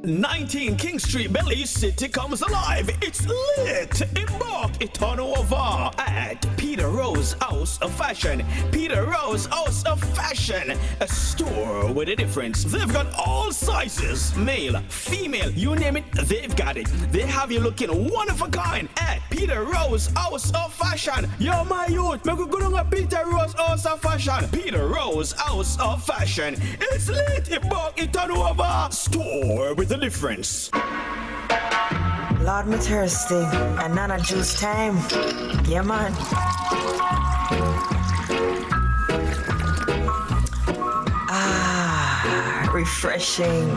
19 King Street, Belize City comes alive. It's lit. Embark it on over at Peter Rose House of Fashion. Peter Rose House of Fashion, a store with a difference. They've got all sizes, male, female, you name it, they've got it. They have you looking one of a kind at Peter Rose House of Fashion. Yo, my youth, make we go down at Peter Rose House of Fashion. Peter Rose House of Fashion. It's lit. Embark it on over. Store with a difference. Lord, me thirsty, and nana juice time. Yeah, man. Refreshing.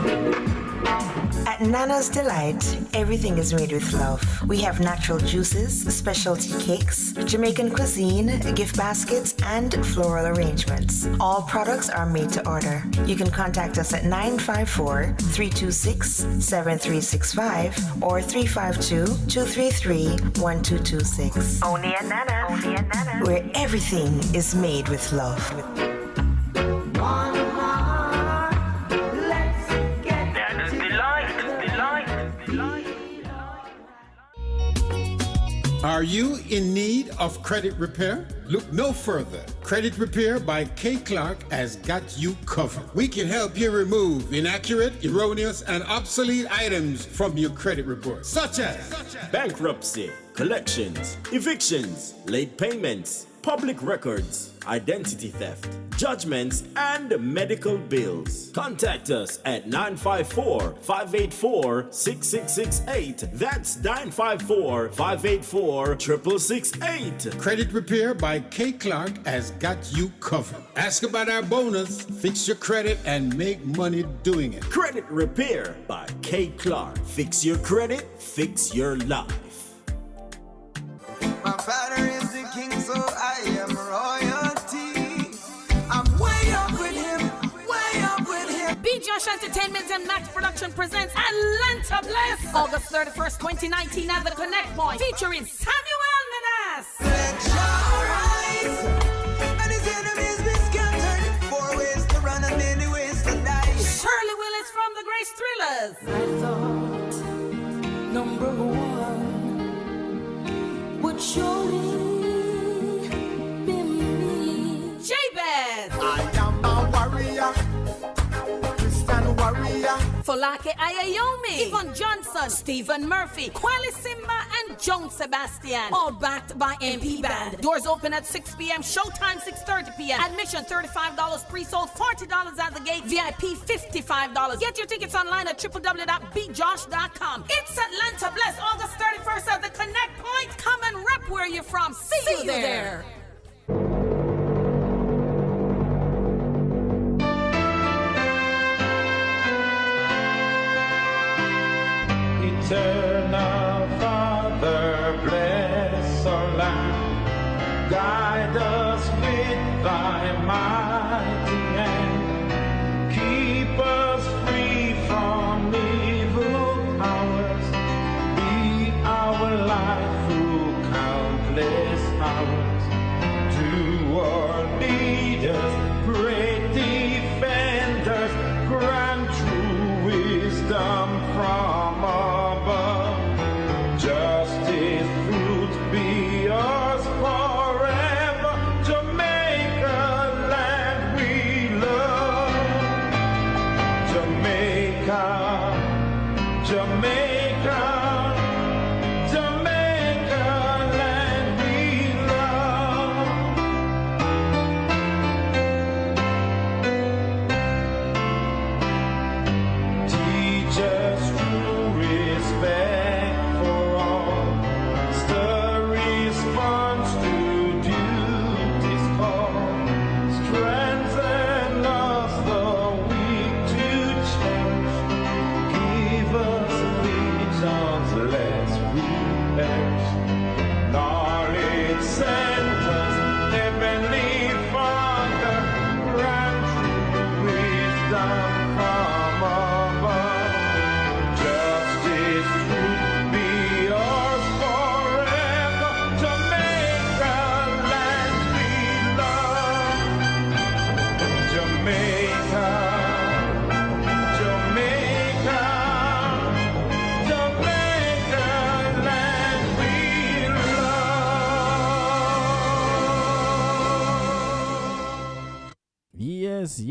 At Nana's Delight, everything is made with love. We have natural juices, specialty cakes, Jamaican cuisine, gift baskets, and floral arrangements. All products are made to order. You can contact us at 954-326-7365 or 352-233-1226. Only at Nana. Only at Nana. Where everything is made with love. Are you in need of credit repair? Look no further. Credit Repair by K. Clark has got you covered. We can help you remove inaccurate, erroneous, and obsolete items from your credit report, such as bankruptcy, collections, evictions, late payments, public records, identity theft, judgments, and medical bills. Contact us at 954-584-6668. That's 954-584-6668. Credit Repair by K. Clark has got you covered. Ask about our bonus, fix your credit, and make money doing it. Credit Repair by K. Clark. Fix your credit, fix your life. My father is the king, so I am royalty. I'm way up with him, way up with him. B. Josh Entertainment and Max Production presents Atlanta Bliss, August 31st, 2019 at the Connect Point, featuring Samuel Menas. Let your rise, and his enemies be scattered. 4 ways to run and many ways to die. Shirley Willis from the Grace Thrillers. I thought number one would surely be me. Jabez. I am a warrior, Christian warrior. Folake Ayayomi, Yvonne Johnson, Stephen Murphy, Kweli Simba, and Joan Sebastian. All backed by MP Band. Doors open at 6 p.m. Showtime 6:30 p.m. Admission $35, pre-sold $40 at the gate. VIP $55. Get your tickets online at www.bjosh.com. It's Atlanta Bless, August 31st at the Connect Point. Come and rep where you're from. See you there. Eternal Father, bless our land. Guide us with thy mighty hand. Keep us free from evil powers. Be our light through countless hours. To our leaders, great defenders, grant true wisdom from above. Justice, fruit be yours forever. Jamaica, land we love. Jamaica, Jamaica, Jamaica, land we love. Teach us true respect for all. Stir response to duty's call. Strengthen us the weak to cherish. Give us vision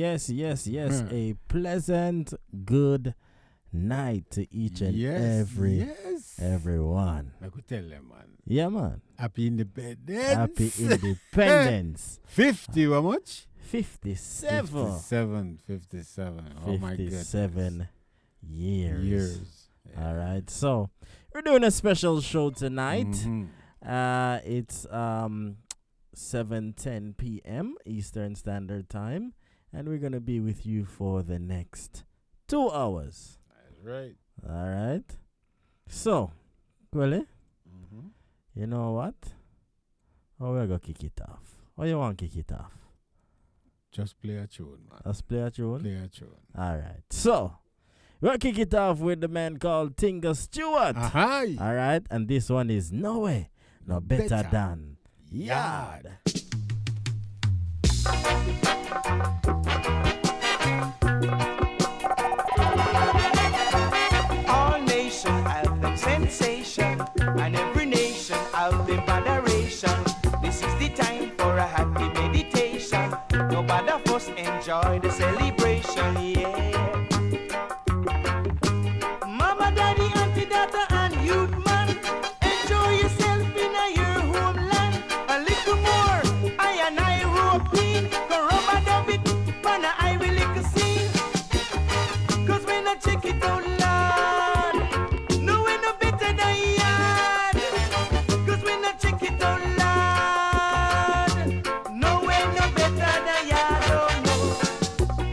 A pleasant good night to each and everyone. I could tell them, man. Yeah, man. Happy Independence. Happy Independence. 50, how much? 57. 57. Oh my God. 57 years. Yeah. All right. So, we're doing a special show tonight. It's 7:10 p.m. Eastern Standard Time, and we're going to be with you for the next 2 hours. That's right. All right. So, Kwele, you know what? How we going to kick it off? How you want to kick it off? Just play a tune, man. Let's play a tune? Play a tune. All right. So, we'll kick it off with the man called Tinga Stewart. Aye. All right. And this one is No Way, No Better Than Yard. All nation have them sensation, and every nation have them adoration. This is the time for a happy meditation. Nobody of us enjoy the celebration, yeah. Mama, daddy, auntie, daughter, and youth man, enjoy yourself in your homeland. A little more, I and I rope in, go rubber dub it, pana I will lick a scene. Cause when I check it out loud, no way no better than yard. Cause when I check it out loud, no way no better than yard. Oh no.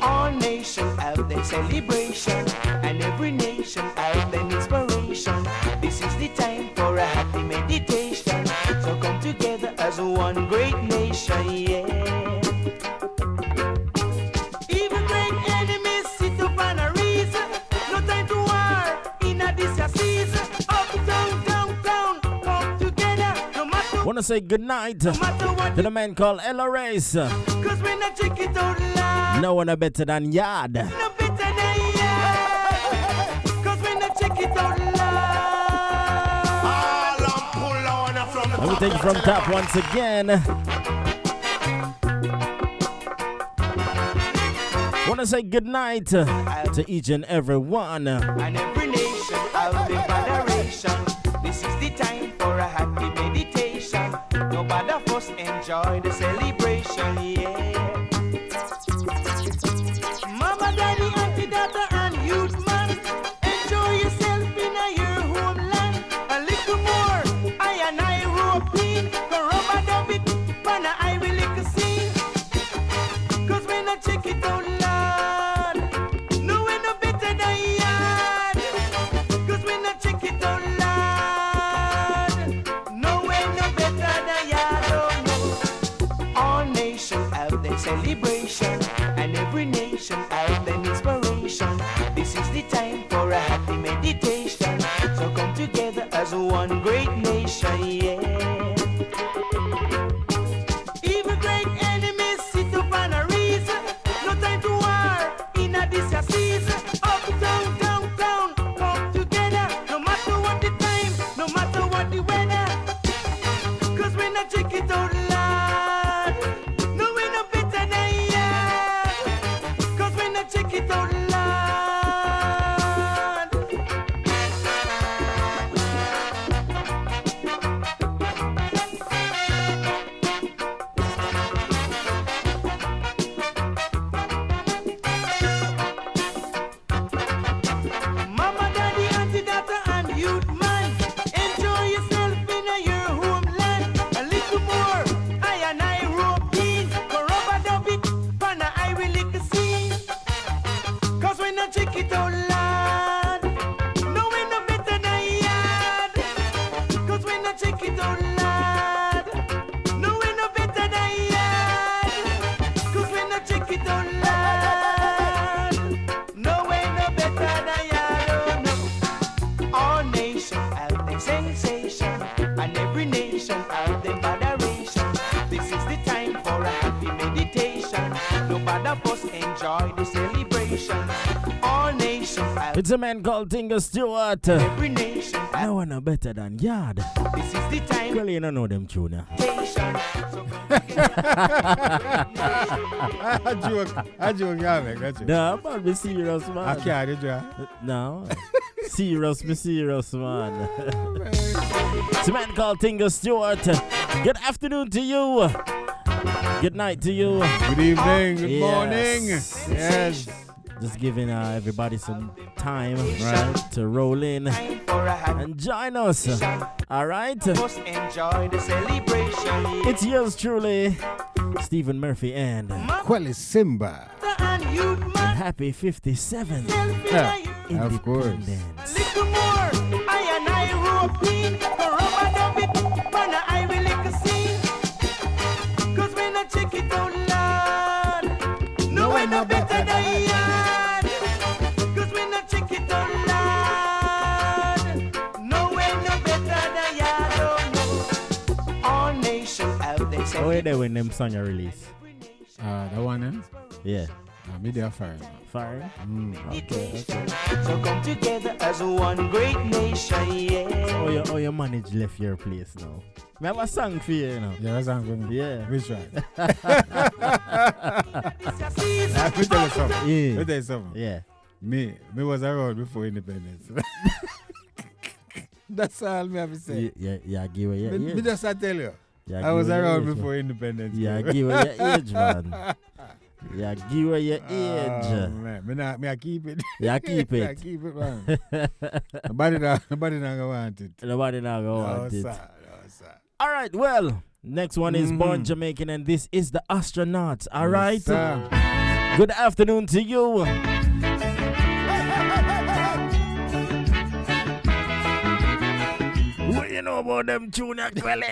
All nations have their celebration, and every nation have their inspiration. This is the time for a happy meditation. So come together as one great nation, yeah. Even great enemies sit up on a reason. No time to war in a this season. Up, down, down, down, come together. No matter Want to say good night to what the man called Ella Race. cause when I check it out loud, No one better than Yard. no better than yard. Cause when I check it out loud, Let me take it from top once again. Want to say good night to each and every one. and every nation have their adoration. This is the time for a happy meditation. Nobody of us enjoy the celebration, yeah. Mama, daddy, auntie, daughter, and youth man, enjoy yourself in your homeland. A little more, I and I rope in, go rubber dub it, pana I will lick a scene. Cause when I check it out loud, no way no better than yard. Cause when I check it out loud, no way no better than yard. Oh no. All nations have their celebration, and every nation have their inspiration. This is the time for a happy meditation. So come together as one great nation, yeah. Even great enemies sit up on a reason. No time to war in a this season. Up, down, down, down, come together. No matter what the time, no matter what the weather. Cause when I check it out loud, no way no better than yard. Cause when I check it out loud, Mama, daddy, auntie, daughter, and youth man, enjoy yourself in your homeland. A little more, I and I rope in, go rubber dub it, pana I will lick the scene. Cause when I check it out loud, no way no better than yard. Cause when I check it out loud, no way no better than yard. Cause when I check it out loud, no way no better than yard. Oh no. All nations have their sensation, and every nation have their adoration. This is the time for a happy meditation. Nobody of us enjoy the celebration. All nations have It's a man called Tinga Stewart. Every nation. No one no better than Yard. This is the time. Well, you don't know them tune. I joke, yeah, No, but be serious, man. I can't do No. Serious, be serious, man. It's a man called Tinga Stewart. Good afternoon to you. Good night to you. Good evening, good morning. Yes. Just giving everybody some time, right, to roll in and join us. All right. Just enjoy the celebration. It's yours truly, Stephen Murphy and Quelly Simba. And happy 57th. Yeah, of course. Little more. I and I rope in. Rubber dub it. Wanna I will lick a scene. Cause when I check it out loud, no way no better than yard. Cause when I check it out loud, no way no better than yard. Oh no. All nations have their Oh, where they when them song are released? The one, eh? Yeah. Me there fire. Fire? Okay. So come together as one great nation, yeah. Oh, your manage left your place now. I have a song for you, you know. Yeah, a song for me. Yeah. Which one? Let me tell you something. Yeah. Let me tell you something. Yeah. Me was around before independence. That's all me have to say. Yeah, give away your age. Me just tell you. Yeah, I was around age, before man. independence. Yeah, give away your age, man. Yeah, give away your age. Oh, man. Me I keep it. Yeah, keep it. I keep it, man. Nobody not gonna want it. Nobody not gonna want it. No, sir. All right, well, next one is Born Jamaican, and this is the Astronauts. All right. Sir. Good afternoon to you. What you know about them tune actually?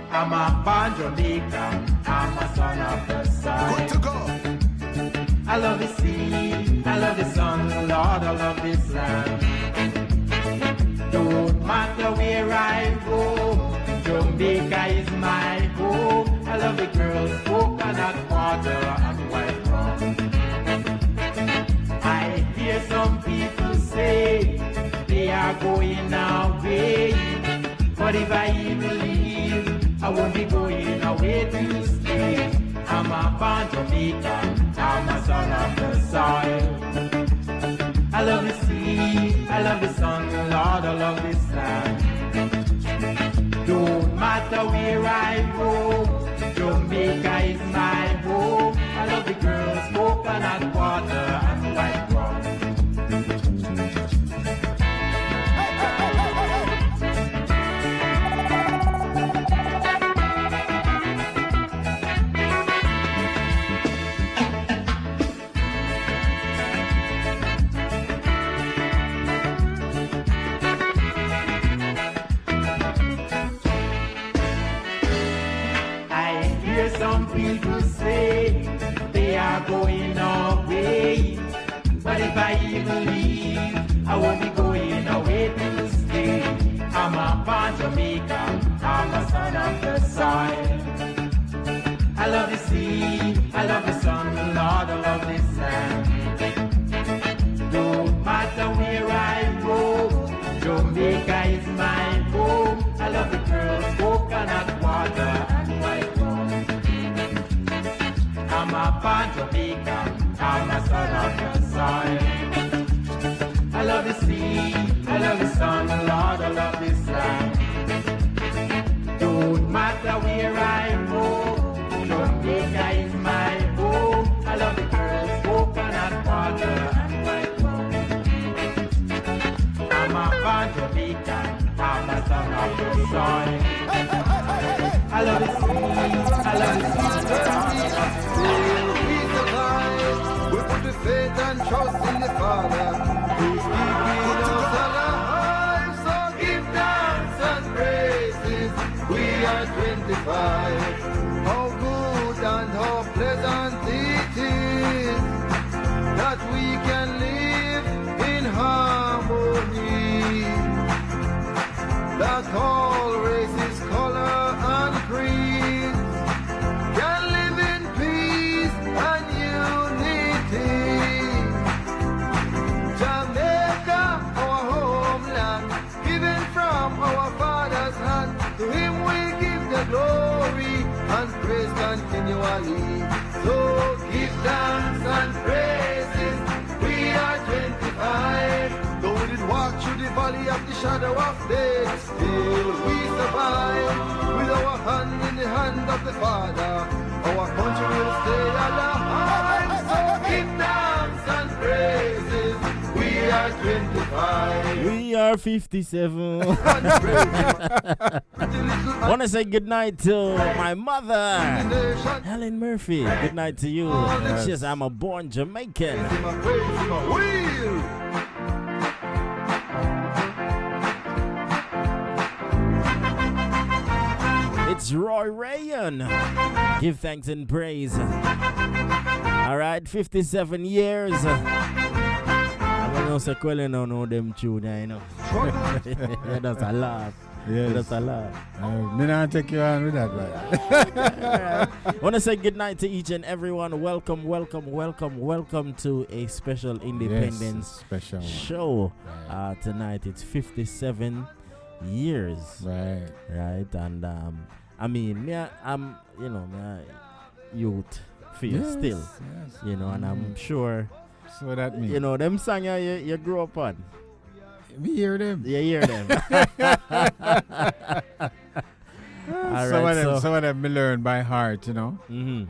I'm a born Jamaican, I'm a son of the sun. Good to go. I love the sea, I love the sun, Lord, I love this land. Don't matter where I go, Jamaica is my home. I love the girls, coconut water and white rum. I hear some people say they are going away, but if I even leave, I won't be going away to stay. I'm a born Jamaican, I'm a son of the soil. I love the sea, I love the sun, Lord, I love this land. Don't matter where I go, Jamaica is my home. I love the girls, coconut water and white rum. Some people say they are going away, but if I even leave, I won't be going away to stay. I'm a born Jamaican, I'm a son of the soil. I love the sea, I love the sun, Lord, I love this land. Don't matter where I go, Jamaica is my home. I love the girls, coconut water and white rum. I'm a born Jamaican, I'm a son of the soil. I love the sea, I love the sun, Lord, I love this land. Don't matter where I go, Jamaica is my home. I love the girls, coconut water and white rum. I'm a born Jamaican, I'm a son of the soil. I love the sea, I love the sea. We put the faith and trust in the Father, who's keeping us alive. So give thanks and praises. We are 25. How good and how pleasant it is that we can live in harmony. all races, color, and creed can live in peace and unity. Jamaica, our homeland, given from our father's hand, to him we give the glory and praise continually. So give thanks and praises. We are 25. Though we did walk through the valley of the shadow of death, still we survive. With our hand in the hand of the Father, our country will stay alive. So give thanks and praises. We are 25. We are 57. Wanna say good night to my mother, Helen Murphy. Good night to you. She says I'm a born Jamaican. It's Roy Rayon. Give thanks and praise. All right, 57 years. I don't know, Sequela don't know them tune, you know. That's a lot. Yes. That's a lot. Me not take you on with that, right? I want to say good night to each and everyone. Welcome to a special Independence special show. Tonight it's 57 years. Right. And I mean, I'm youth feel still. Yes. And I'm sure. So that means them songs you grew up on. We hear them. You hear them. All right, some of them we learn by heart,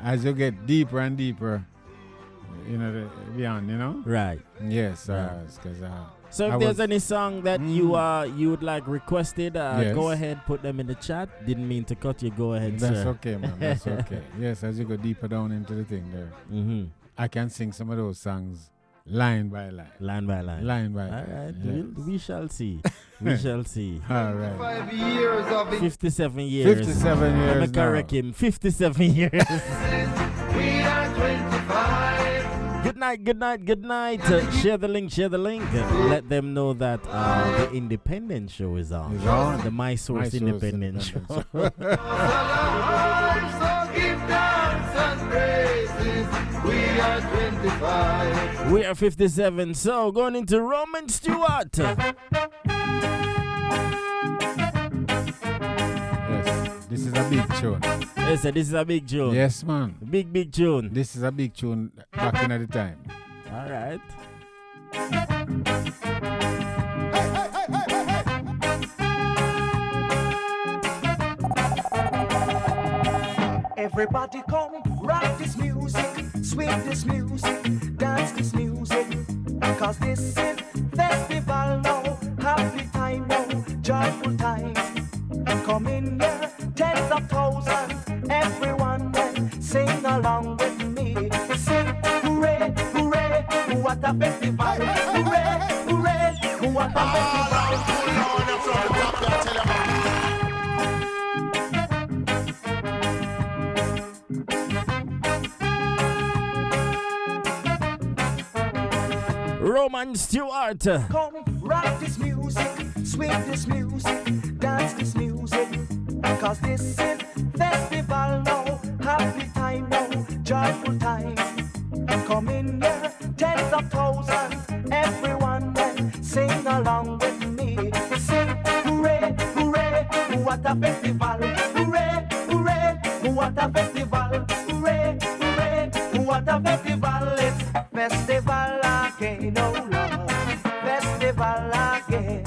As you get deeper and deeper, beyond, Right. Yes, Right. because so if there's any song that you would like requested, yes. Go ahead, put them in the chat. Didn't mean to cut you. Go ahead, That's sir. okay, man. That's okay. Yes, as you go deeper down into the thing there, I can sing some of those songs line by line. Line by line. Line by All line. right, Yes. we shall see. We shall see. All right. 5 years of it. 57 years. 57 years. I'm correct him. 57 years. We are 25. Good night. Share the link. Let them know that the Independence Show is on. Is on. The My Source Independence Show. So give thanks and praises. We are 25. We are 57. So going into Roman Stewart. Yes, this is a big tune. Yes, sir, this is a big tune. Yes, man. Big tune. This is a big tune back in the time. All right. Everybody come, rock this music, swing this music, dance this music. Cause this is festival now, happy time now, joyful time. Come in here, tens of thousands, everyone then sing along with me. Sing, hooray, hooray, what a festival. Hooray, hooray, what a festival. Roman Stewart. Come, rock this music, swing this music, dance this music. Cause this is festival now, happy time now, joyful time. Come in here, tens of thousands, everyone then sing along with me. Sing, hooray, hooray, what a festival. Hooray, hooray, what a festival. Hooray, hooray, what a festival. It's festival again, oh Lord, festival again.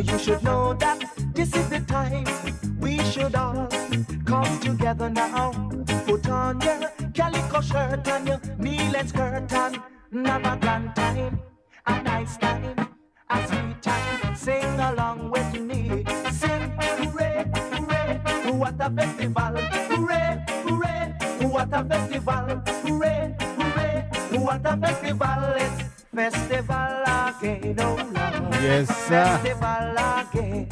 You should know that this is the time we should all come together now. Put on your calico shirt and your knee and skirt and have a grand time, a nice time, a sweet time. Sing along with me. Sing, hooray, hooray, what a festival. Hooray, hooray, what a festival. Hooray, hooray, what a festival. It's festival again, oh Lord. Yes, sir. Festival again.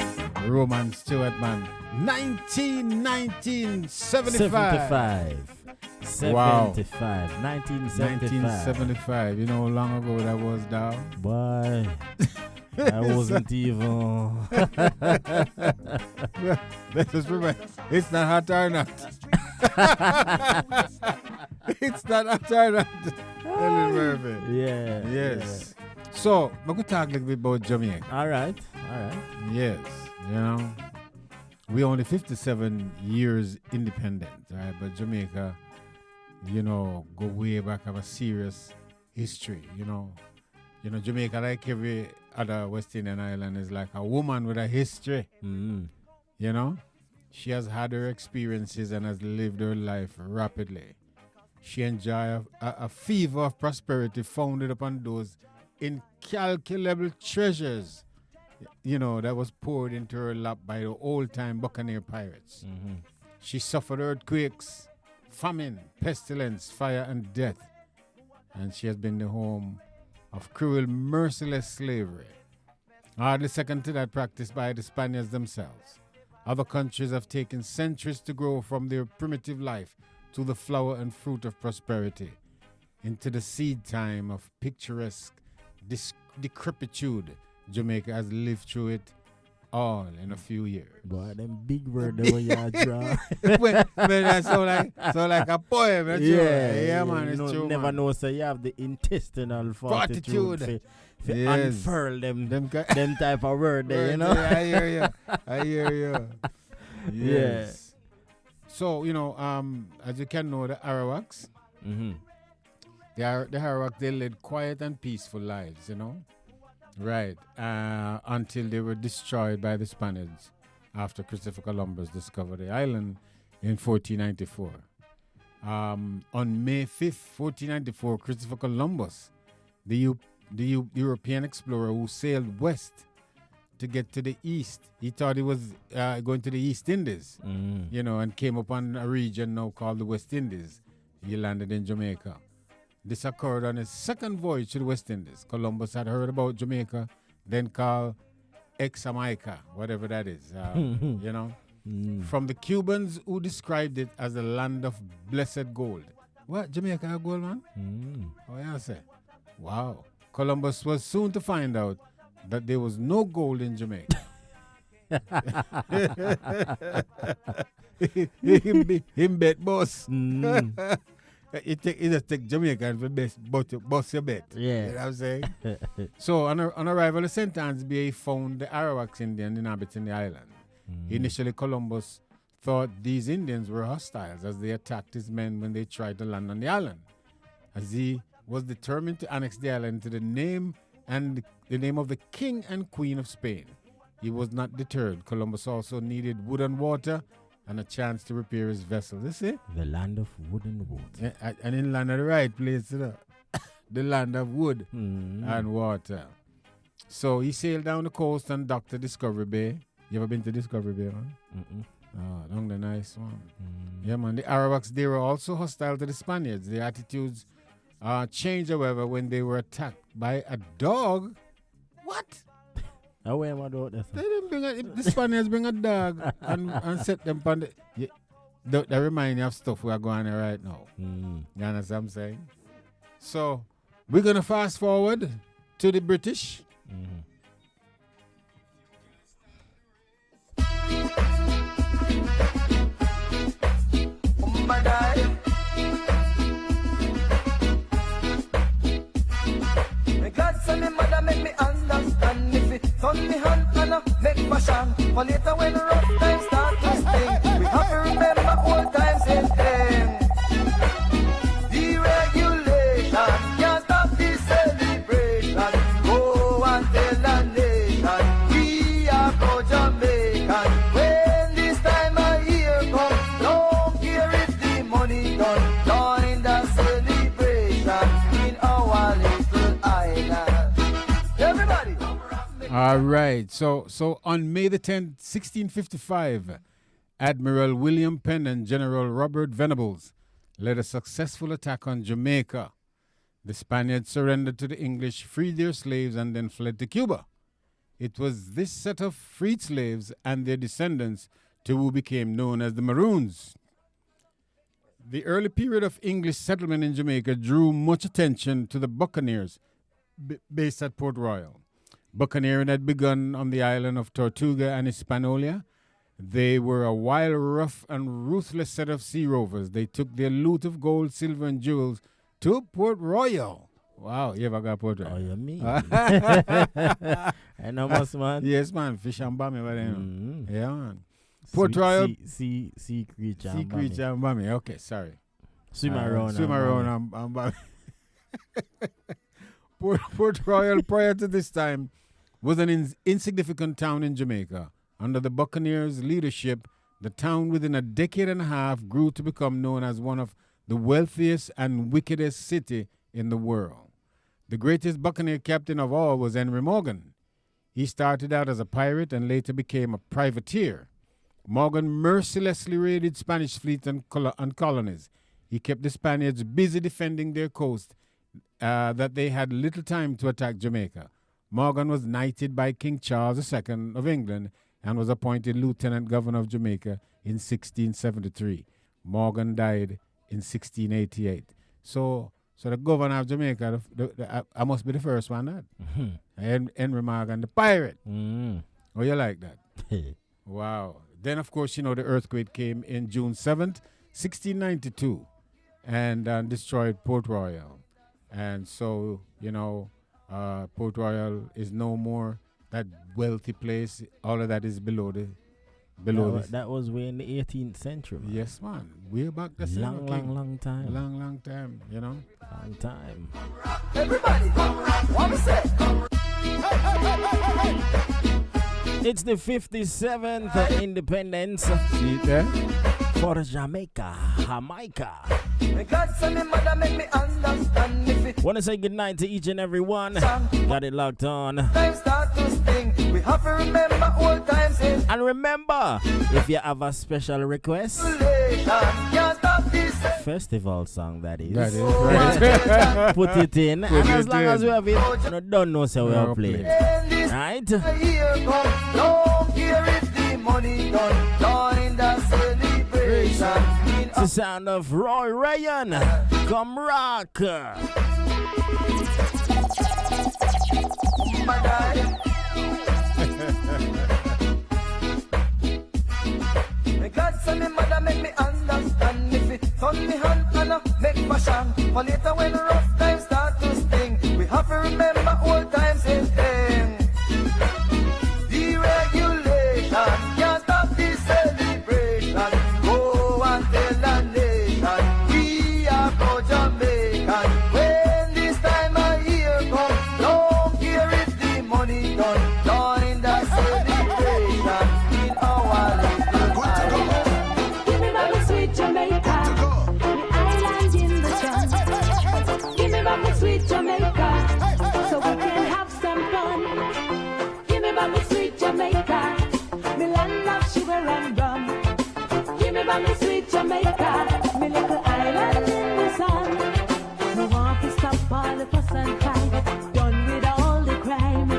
Roman Stewart, man. 1975. 1975. You know how long ago that was, dog? Boy. I wasn't even. Let us remember, it's not hot or not. It's not hot or not. Ellen Murphy. Yeah. Yes. So, I'm going to talk a little bit about Jamaica. All right. Yes. You know, we only 57 years independent, right? But Jamaica, you know, go way back, have a serious history, you know. You know, Jamaica, like every other West Indian island, is like a woman with a history. Mm. You know, she has had her experiences and has lived her life rapidly. She enjoys a fever of prosperity founded upon those incalculable treasures, you know, that was poured into her lap by the old-time buccaneer pirates. Mm-hmm. She suffered earthquakes, famine, pestilence, fire, and death. And she has been the home of cruel, merciless slavery, hardly second to that practiced by the Spaniards themselves. Other countries have taken centuries to grow from their primitive life to the flower and fruit of prosperity, into the seed time of picturesque decrepitude. Jamaica has lived through it all in a few years. Boy, them big words that you draw. When that sound like a poem. Yeah, man, it's true. Never man. know, so you have the intestinal fortitude to Yes. unfurl them type of word there, you know. I hear you. Yes. So, you know, as you can know, the Arawaks, the Arawaks, they led quiet and peaceful lives, you know. Right. Until they were destroyed by the Spaniards after Christopher Columbus discovered the island in 1494. On May 5th, 1494, Christopher Columbus, the European explorer who sailed west to get to the east, he thought he was going to the East Indies, you know, and came upon a region now called the West Indies. He landed in Jamaica. This occurred on his second voyage to the West Indies. Columbus had heard about Jamaica, then called Jamaica, whatever that is, you know, from the Cubans who described it as the land of blessed gold. What? Jamaica have gold, man? Oh, yeah, I say. Wow. Columbus was soon to find out that there was no gold in Jamaica. him bet boss. He just take Jamaica and boss your bet. Yeah. You know what I'm saying? So on arrival at St. Anne's Bay, he found the Arawaks Indian inhabiting the island. Initially, Columbus thought these Indians were hostiles as they attacked his men when they tried to land on the island. As he was determined to annex the island to the name of the King and Queen of Spain. He was not deterred. Columbus also needed wood and water and a chance to repair his vessel. You see? The land of wood and water. And in land of the right place, you know? The land of wood and water. So he sailed down the coast and docked at Discovery Bay. You ever been to Discovery Bay, man? Oh, long the nice one. Yeah, man. The Arawaks, they were also hostile to the Spaniards. Their attitudes changed, however, when they were attacked by a dog. What? How am I doing this? They didn't the Spaniards bring a dog and set them on the... That remind you of stuff we are going on right now. You understand what I'm saying? So, we're going to fast forward to the British. God send me mother make me understand. If it turn me hand and make fashion. For later when rough times start to sting, we have to remember old times in them. Deregulation can't stop the celebration. Go and tell the nation we are pro Jamaican. When this time of year comes, don't care if the money done. Join the celebration in our little island. Everybody. All right. So on May the 10th, 1655, Admiral William Penn and General Robert Venables led a successful attack on Jamaica. The Spaniards surrendered to the English, freed their slaves, and then fled to Cuba. It was this set of freed slaves and their descendants to who became known as the Maroons. The early period of English settlement in Jamaica drew much attention to the Buccaneers based at Port Royal. Buccaneering had begun on the island of Tortuga and Hispaniola. They were a wild, rough, and ruthless set of sea rovers. They took their loot of gold, silver, and jewels to Port Royal. Wow, you ever got Port Royal? Oh, you mean? I know, man. Yes, man. Fish and bammy, Mm-hmm. yeah, man. Port Royal. Sea creature. Sea creature and bammy. Okay, sorry. Swim around. Swim around and bammy. Port Royal, prior to this time, was an insignificant town in Jamaica. Under the Buccaneers' leadership, the town within a decade and a half grew to become known as one of the wealthiest and wickedest city in the world. The greatest Buccaneer captain of all was Henry Morgan. He started out as a pirate and later became a privateer. Morgan mercilessly raided Spanish fleets and colonies. He kept the Spaniards busy defending their coast, that they had little time to attack Jamaica. Morgan was knighted by King Charles II of England and was appointed Lieutenant Governor of Jamaica in 1673. Morgan died in 1688. So the governor of Jamaica, I must be the first one, that. Mm-hmm. Henry Morgan, the pirate. Mm-hmm. Oh, you like that? Wow. Then, of course, the earthquake came in June 7th, 1692, and destroyed Port Royal. And so, Port Royal is no more that wealthy place. All of that is below that was way in the 18th century, man. Yes, man. Way back the long time. Long time, Long time. Everybody, what we say? It's the 57th independence. See it there? For Jamaica. Want to say good night to each and every one. Got it locked on. We have to remember old times. And remember, if you have a special request, festival song that is. That is right. Put it in. And as long as we have it, don't know so we'll play it. Right? Don't care if the money done in the celebration. It's the sound of Roy Ryan. Come rock. God send me mother make me understand. If it turn me hand and make fashion. For later when rough times start to sting, we have to remember old times in thing. Deregulation can't stop the celebration. Go and tell the nation we are pro Jamaican. When this time of year come, don't care if the money done in the celebration in our little town. Give me back my sweet Jamaica, the island in the sun. Give me back my sweet Jamaica, so we can have some fun. Give me back my sweet Jamaica, me land of sugar and rum. Give me back my sweet Jamaica, me little island in the sun. No want to stop all the fuss and fight, done with all the crime.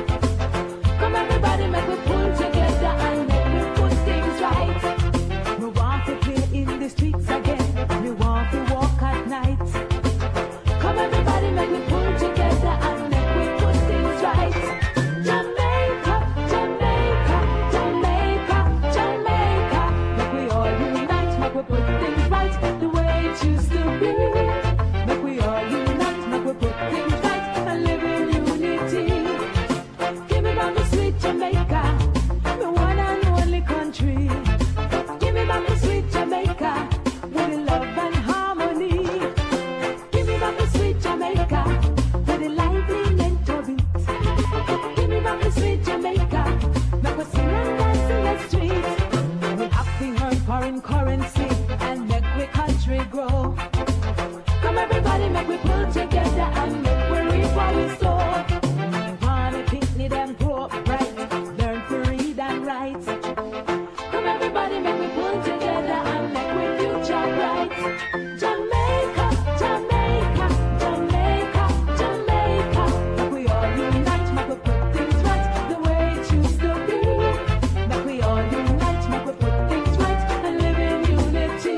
Come everybody, make we pull together and make we put things right. No want to play in the streets again, we want to walk at night. Come everybody, make we pull together and make we put things right. Jamaica, Jamaica, Jamaica, Jamaica. Make we all unite, make we put things right the way it used to be. Make we all unite, make we put things right and live in unity. Give me back the sweet Jamaica, the one and only country. Give me back the sweet Jamaica, with the love and harmony. Give me back the sweet Jamaica, with the lively mental beat. Give me back the sweet Jamaica, make us sing and dance in the street. We have to earn foreign currency and make we country grow. Come everybody, make we pull together and make we reap what we sow. We wanna picnic them grow up right, learn to read and write. Come everybody, make we pull together and make we future bright. Jamaica, Jamaica, Jamaica, Jamaica. Make we all unite, make we put things right the way it used to be. Make we all unite, make we put things right and live in unity.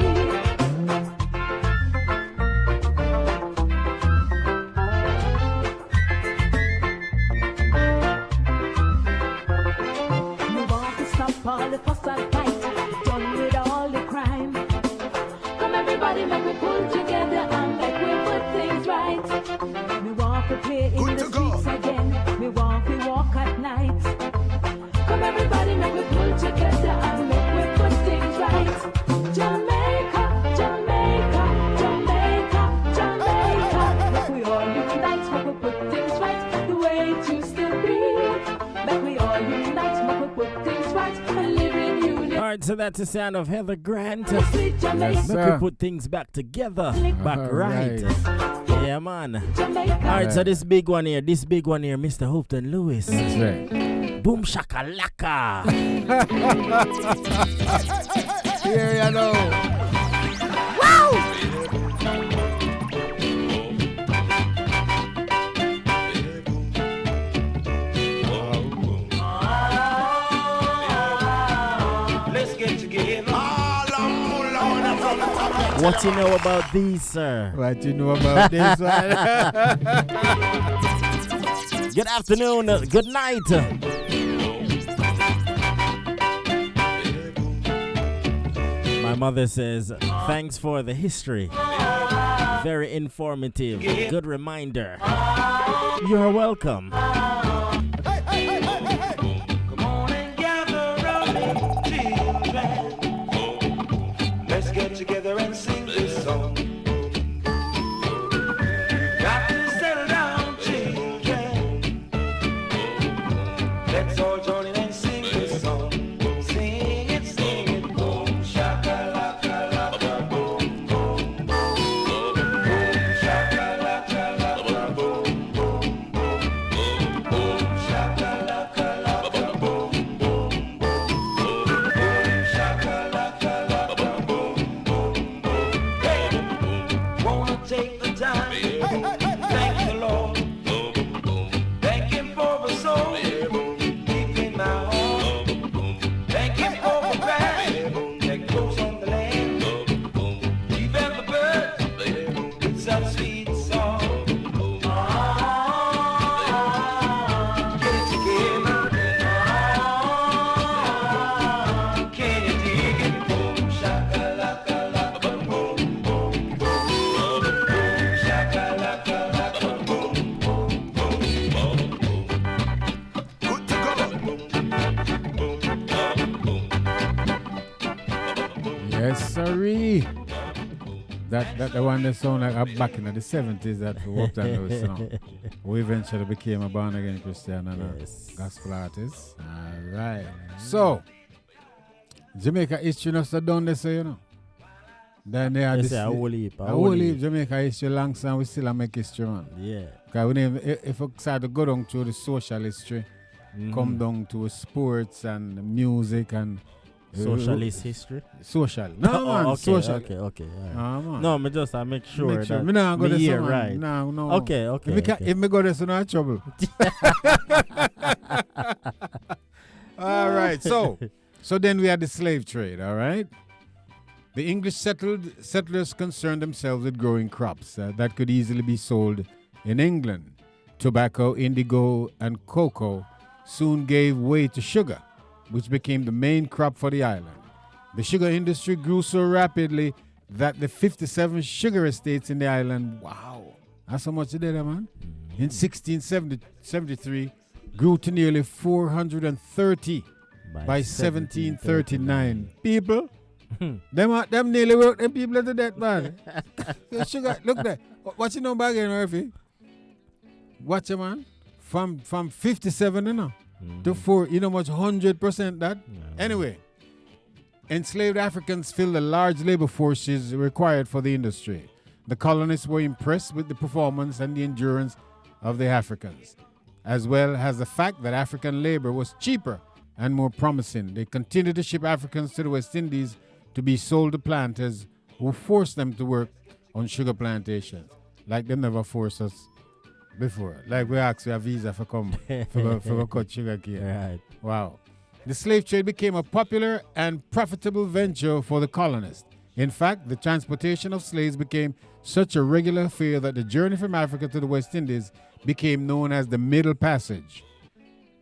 that's the sound of Heather Grant. Sweet Jamaica. Make we put things back together, back right. Yeah, man. Jamaica. All right, so this big one here, Mr. Hoopton Lewis. That's right. Boom shakalaka. Here you know. Wow! What you know about these, sir? What you know about this one? Good afternoon, good night. My mother says, thanks for the history. Very informative. Good reminder. You're welcome. Come on and gather round, children. Let's get together and sing this song. Got to settle down, children. Let's all join in and sing this song. Sing it, boom, shakalaka, laka, boom, boom, boom, shakalaka, laka, boom, boom, boom, shakalaka, laka, boom, boom, boom, shakalaka, laka, boom, boom, boom. Hey, wanna take the time, thank the Lord, thank Him for the soul, deep in my heart, thank Him for the grass that grows on the land, even the birds with such sweet song. Get it together, can you dig it? Boom, shakalaka, laka, boom, boom, boom, shakalaka, laka, boom, boom, boom, good to Yes, sirree. That the one that sound like back in the 70s that worked on those songs. We eventually became a born again Christian and a gospel artist. All right. So, Jamaica history not so done this, you know. Then they are Yes, this. sir, a whole heap, A whole heap Jamaica history long time we still make history, man. Yeah. Because if we start to go down to the social history, come down to sports and music and Socialist history? Social. No, man. Okay, Social. okay. All right. Man. No, me just make sure that Me not go me there, hear man. right. No. Okay. If me go there, so no trouble. All right. So then we had the slave trade. All right. The English settlers concerned themselves with growing crops that could easily be sold in England. Tobacco, indigo, and cocoa soon gave way to sugar, which became the main crop for the island. The sugar industry grew so rapidly that the 57 sugar estates in the island, wow, that's how much it did, man. In 1673, grew to nearly 430 by 1739. People, them nearly work them people to death, man. The sugar, look there. What you know back in Murphy? Watch it, man. From 57, you know. To 4, you know much 100% that. Anyway, enslaved Africans filled the large labor forces required for the industry. The colonists were impressed with the performance and the endurance of the Africans, as well as the fact that African labor was cheaper and more promising. They continued to ship Africans to the West Indies to be sold to planters who forced them to work on sugar plantations, like they never forced us before. Like we asked for a visa for come for cut sugar cane. Right. Wow. The slave trade became a popular and profitable venture for the colonists. In fact, the transportation of slaves became such a regular affair that the journey from Africa to the West Indies became known as the Middle Passage.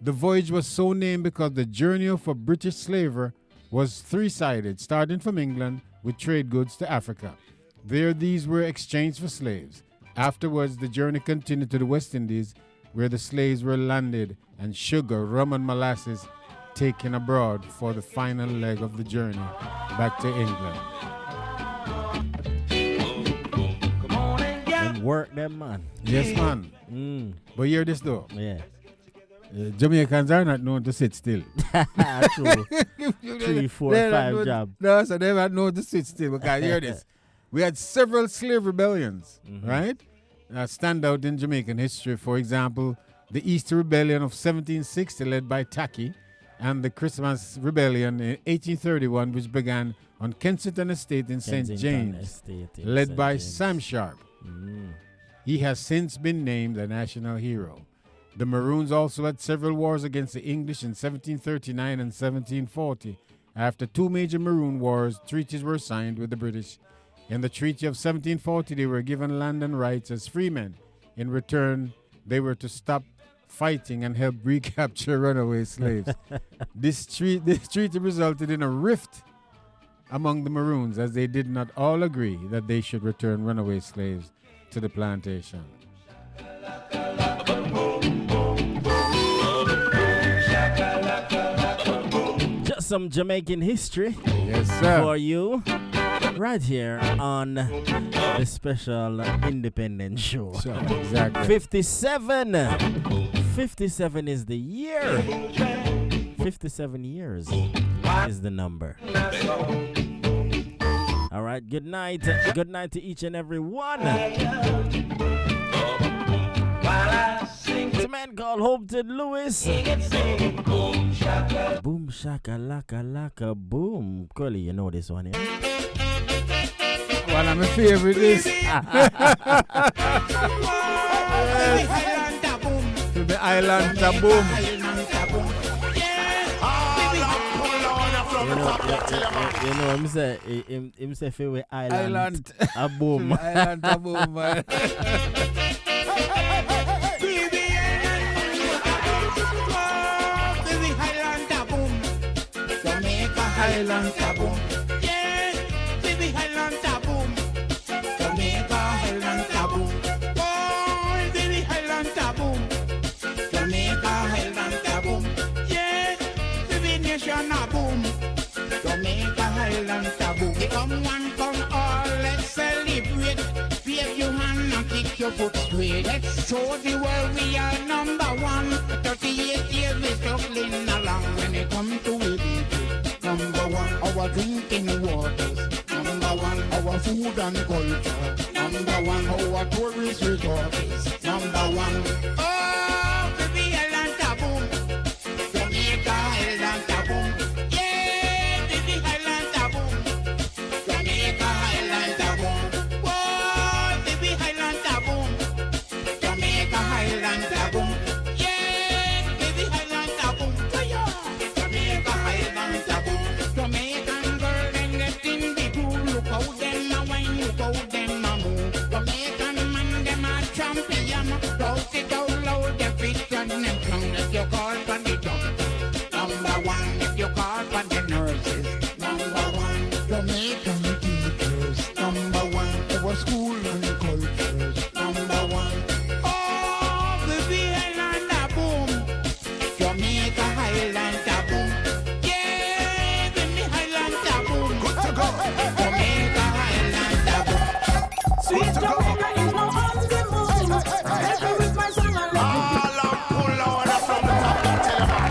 The voyage was so named because the journey of a British slaver was three-sided, starting from England with trade goods to Africa. There these were exchanged for slaves. Afterwards, the journey continued to the West Indies, where the slaves were landed and sugar, rum, and molasses taken abroad for the final leg of the journey back to England. Them work them, man. Yes, man. But hear this though. Yeah. Jamaicans are not known to sit still. True. 3, 4, 5 jobs. No, so they're not known to sit still. Because hear this. We had several slave rebellions, right? Stand out in Jamaican history. For example, the Easter Rebellion of 1760, led by Tacky, and the Christmas Rebellion in 1831, which began on Kensington Estate in St. James, led by Sam Sharp. He has since been named a national hero. The Maroons also had several wars against the English in 1739 and 1740. After 2 major Maroon wars, treaties were signed with the British. In the Treaty of 1740, they were given land and rights as freemen. In return, they were to stop fighting and help recapture runaway slaves. This treaty resulted in a rift among the Maroons, as they did not all agree that they should return runaway slaves to the plantation. Just some Jamaican history, yes, sir, for you, right here on the special Independent Show. Sure, exactly. 57 is the year. 57 years is the number. All right, good night. Good night to each and every one. It's a man called Hopeton Lewis. Boom shaka laka laka boom. Curly, you know this one, yeah? One of my favorite is to the island boom. You know, him say favorite island a boom. Island a boom, man. Island boom. Yeah, baby Island boom. Jamaica Island boom. Oh, baby Island boom. Jamaica Island boom. Yeah, baby nation boom. Jamaica Island boom. Come one, come all, let's celebrate. Wave your hand and kick your foot straight. Let's show the world we are number one. 38 years we struggling along when it comes to it. Number one, our drinking waters. Number one, our food and culture. Number one, our tourist resorts. Number one, oh, baby Island boom. Jamaica Island boom. Yeah, baby Island boom. Jamaica Island boom. Oh, baby Island boom. Jamaica Island boom. Yeah, baby Island boom. Jamaica Island boom. Jamaican girl, them getting the cool. Look how them a wine, look how them a move. Jamaican man, them a champion. Shout it out loud, the fit and them tongue. If you call for the doctor, number one. If you call for the nurses, number one. Jamaican teachers, number one. Our school and cultures, number one. Oh, baby Island boom. Jamaica Island boom. Yeah, baby Island boom. Good to go. Jamaica Island boom. Sweet Jamaica is no on the moon. Help me with my song and let me pull on from the top and tell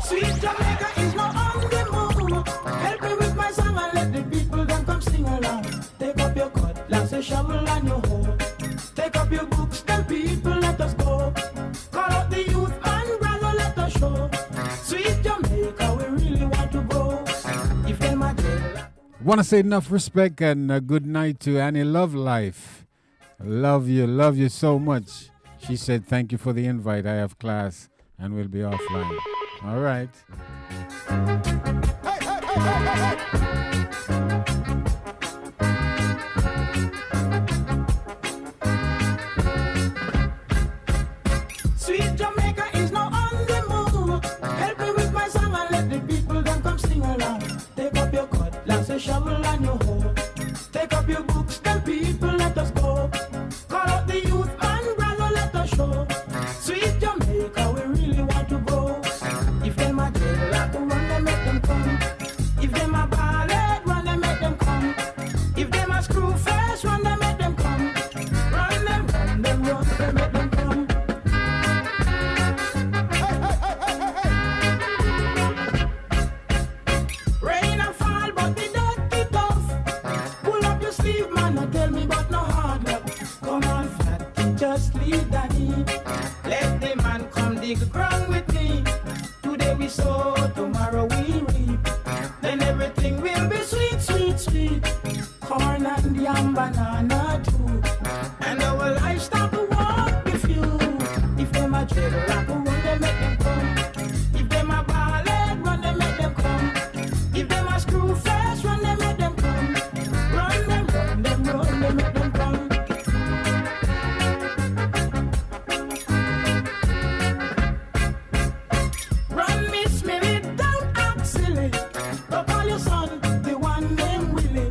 Sweet Jamaica is no on the moon. Help me with my song and let the people them come sing along. Take up your cutlass, a shovel and your hoe. Take up your books, tell people let us go. Call out the youth and brother, let us show. Sweet Jamaica, we really want to go. If them a tell. Want to say enough respect and a good night to Annie Love Life. Love you so much. She said thank you for the invite. I have class and we'll be offline. All right. Sweet Jamaica is now on the move. Help me with my song and let the people them come sing along. Take up your cutlass, a shovel and your hoe. Take up your books, tell people let us go. Call out the youth and brother, let us show. Sweet Jamaica, we really want to go. If them a tell like to run, them make them come. If them a just leave Danny. Let the man come dig ground with me. Today we sow, tomorrow we reap. Then everything will be sweet, sweet, sweet. Corn and yam, banana too. And our livestock will walk with you. If them a dread rock, run them, make them come. If them a ballad, run them, make them come. If them a screw fast, run them, make them come. Run them, run them, run them, make them come. Run me spirit, don't act silly. Go call your son, the one named Willie.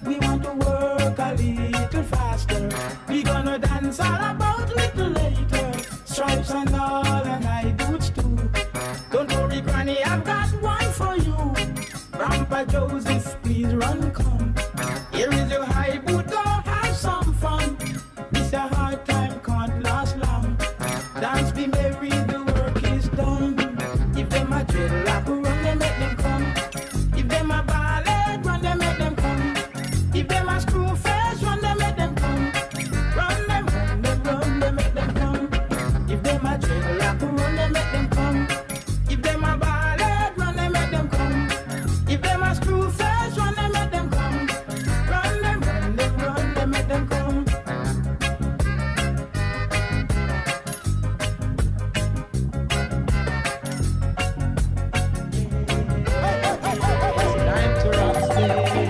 We want to work a little faster. We gonna dance all about little later. Stripes and all, and I boots too. Don't worry, Granny, I've got one for you. Grandpa Joseph, please run, come. Here is your high boot, go have some fun. This a hard time, can't last long. Dance, be merry, the work is done. If them a dreadlock, run, they make them come. If them a ballad, run, they make them come. If them a screw face, run, they make them come. Run them, run them, run, they make them come. If them a dreadlock, run, they make them come. If them a ballad, run, they make them come. If them a screw face, run, they make them come. Run them, run them, run, they make them come. Time to rock steady.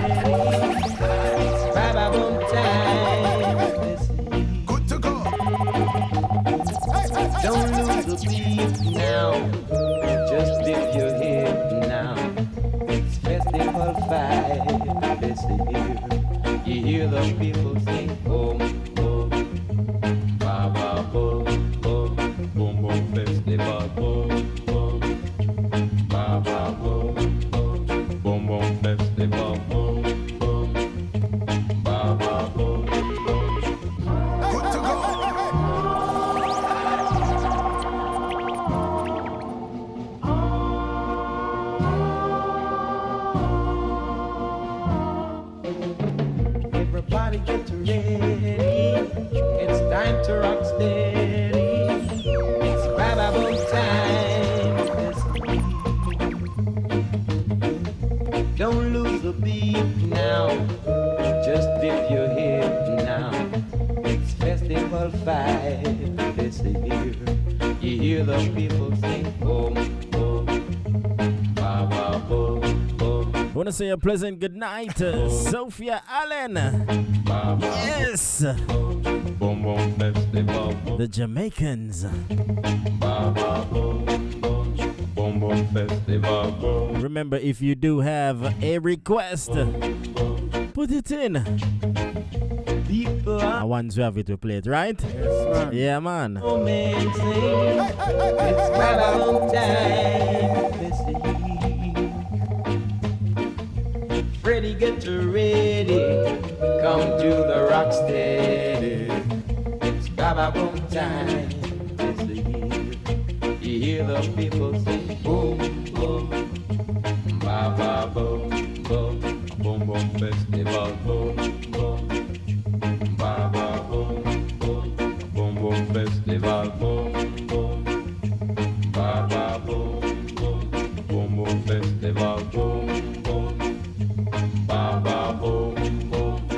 It's Baba-boom time. Good to go. Don't lose the beat now. Just dip your head now. It's festival vibe this year. You hear the people sing boom, boom, Baba boom, boom, boom, boom, festival boom, boom, Baba boom, boom, boom, boom, festival boom, boom, Baba boom, boom. Good to go. Everybody get ready. It's time to rock steady. It's Baba-boom time. Don't lose the beat now. Just dip your head now. It's festival vibe this year. You hear the people sing boom, boom, Baba boom, boom. I want to say a pleasant good night to Sophia Allen. Yes, Boom, boom, festival boom. the Jamaicans. Baba boom, boom, boom, boom, festival boom. Remember, if you do have a request, put it in. People And are once we have it, we play it, right? Yes, man. Yeah, man. amazing. It's Baba-boom time. This year. Freddie, get ready. Come to the rock steady. It's Baba-boom time. This year. You hear the people sing boom, boom, Baba boom, boom, boom, boom, festival boom, boom, Baba boom, boom, boom, boom, festival boom, boom, Baba boom, boom, boom, boom, festival boom, boom, Baba boom, boom.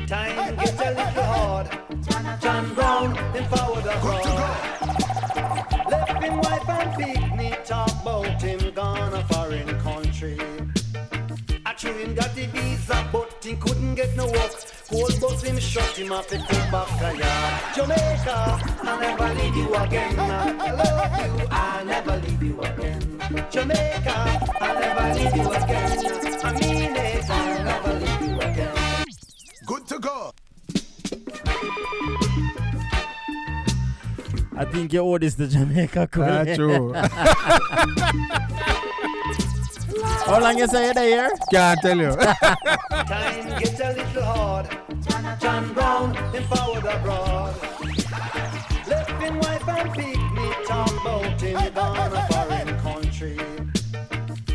Time gets a little hard. John Brown, then forward a road. Left him wife and picnic, talk about him gone a foreign country. I true him got the visa, but he couldn't get no work. Cold bus him shut him off, he come back a yard. Jamaica, I'll never leave you again. I love you, I'll never leave you again. Jamaica, I'll never leave you again. I mean it, I'll never leave you again. Good to go. I think you owe this to Jamaica. That's true. How long you say you're there? Can't tell you. Time gets a little hard. John Brown, him forward abroad. Left him wife and picnic, talk about him gone a foreign country.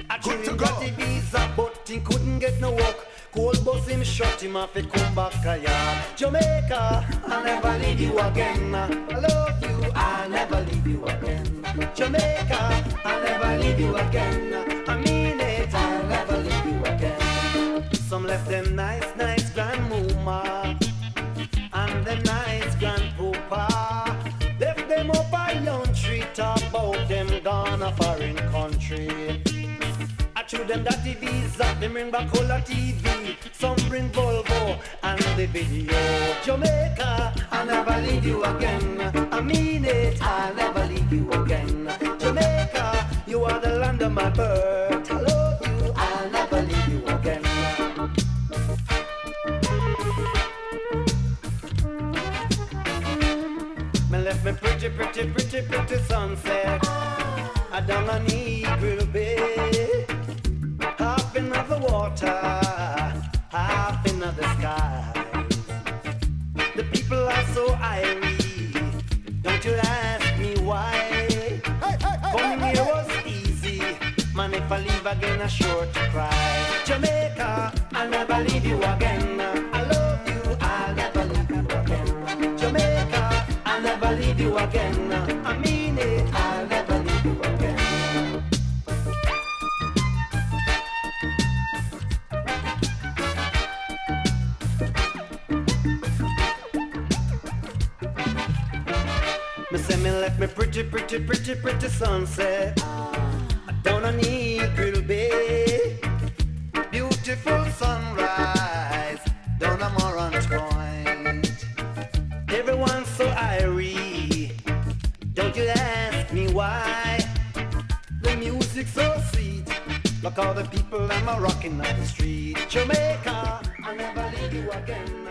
I drew him got the visa, but he couldn't get no work. Cold bus him shut him off, it come back a yard. Jamaica, I'll never leave you again. I love you, I'll never leave you again. Jamaica, I'll never leave you again. I mean it, I'll never leave you again. Some left them nice grandmama and them nice grandpapa. Left them up a young tree, talk about them gone a foreign country. I threw them dirty visa, them bring back color TV. Some bring Volvo and the video. Jamaica, I'll never leave you again. I mean it, I'll never leave you again. Jamaica, you are the land of my birth. I love you, I'll never leave you again. Me left me pretty sunset. I down on Eagle Bay. Half in the water, half in the skies. The people are so irie. Don't you ask me why. Coming here was easy. Man, if I leave again, I'm sure to cry. Jamaica, I'll never leave you again. I love you, I'll never leave you again. Jamaica, I'll never leave you again. I mean it, I'll never leave you again. Me say me left me pretty sunset down on Eagle Bay. Beautiful sunrise down on Morant Point. Everyone's so irie. Don't you ask me why. The music's so sweet. Look how the people them are rocking on the street. Jamaica, I'll never leave you again.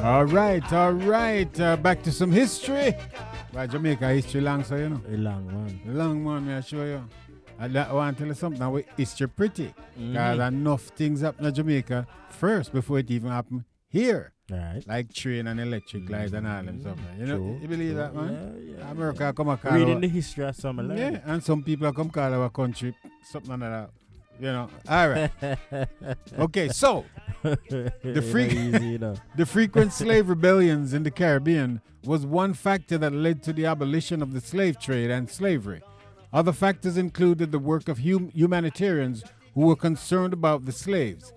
All right. Back to some history. Right, Jamaica history long, so you know. A long Long, may I show you. I want to tell you something. Now, history pretty. Because enough things happen in Jamaica first before it even happened here. Right. Like train and electric lights and all them stuff. You know, you believe that, man? Yeah. America come and call reading the history of some of yeah, and some people come call our country something like that. You know. All right. Okay, so the frequent slave rebellions in the Caribbean was one factor that led to the abolition of the slave trade and slavery. Other factors included the work of humanitarians who were concerned about the slaves.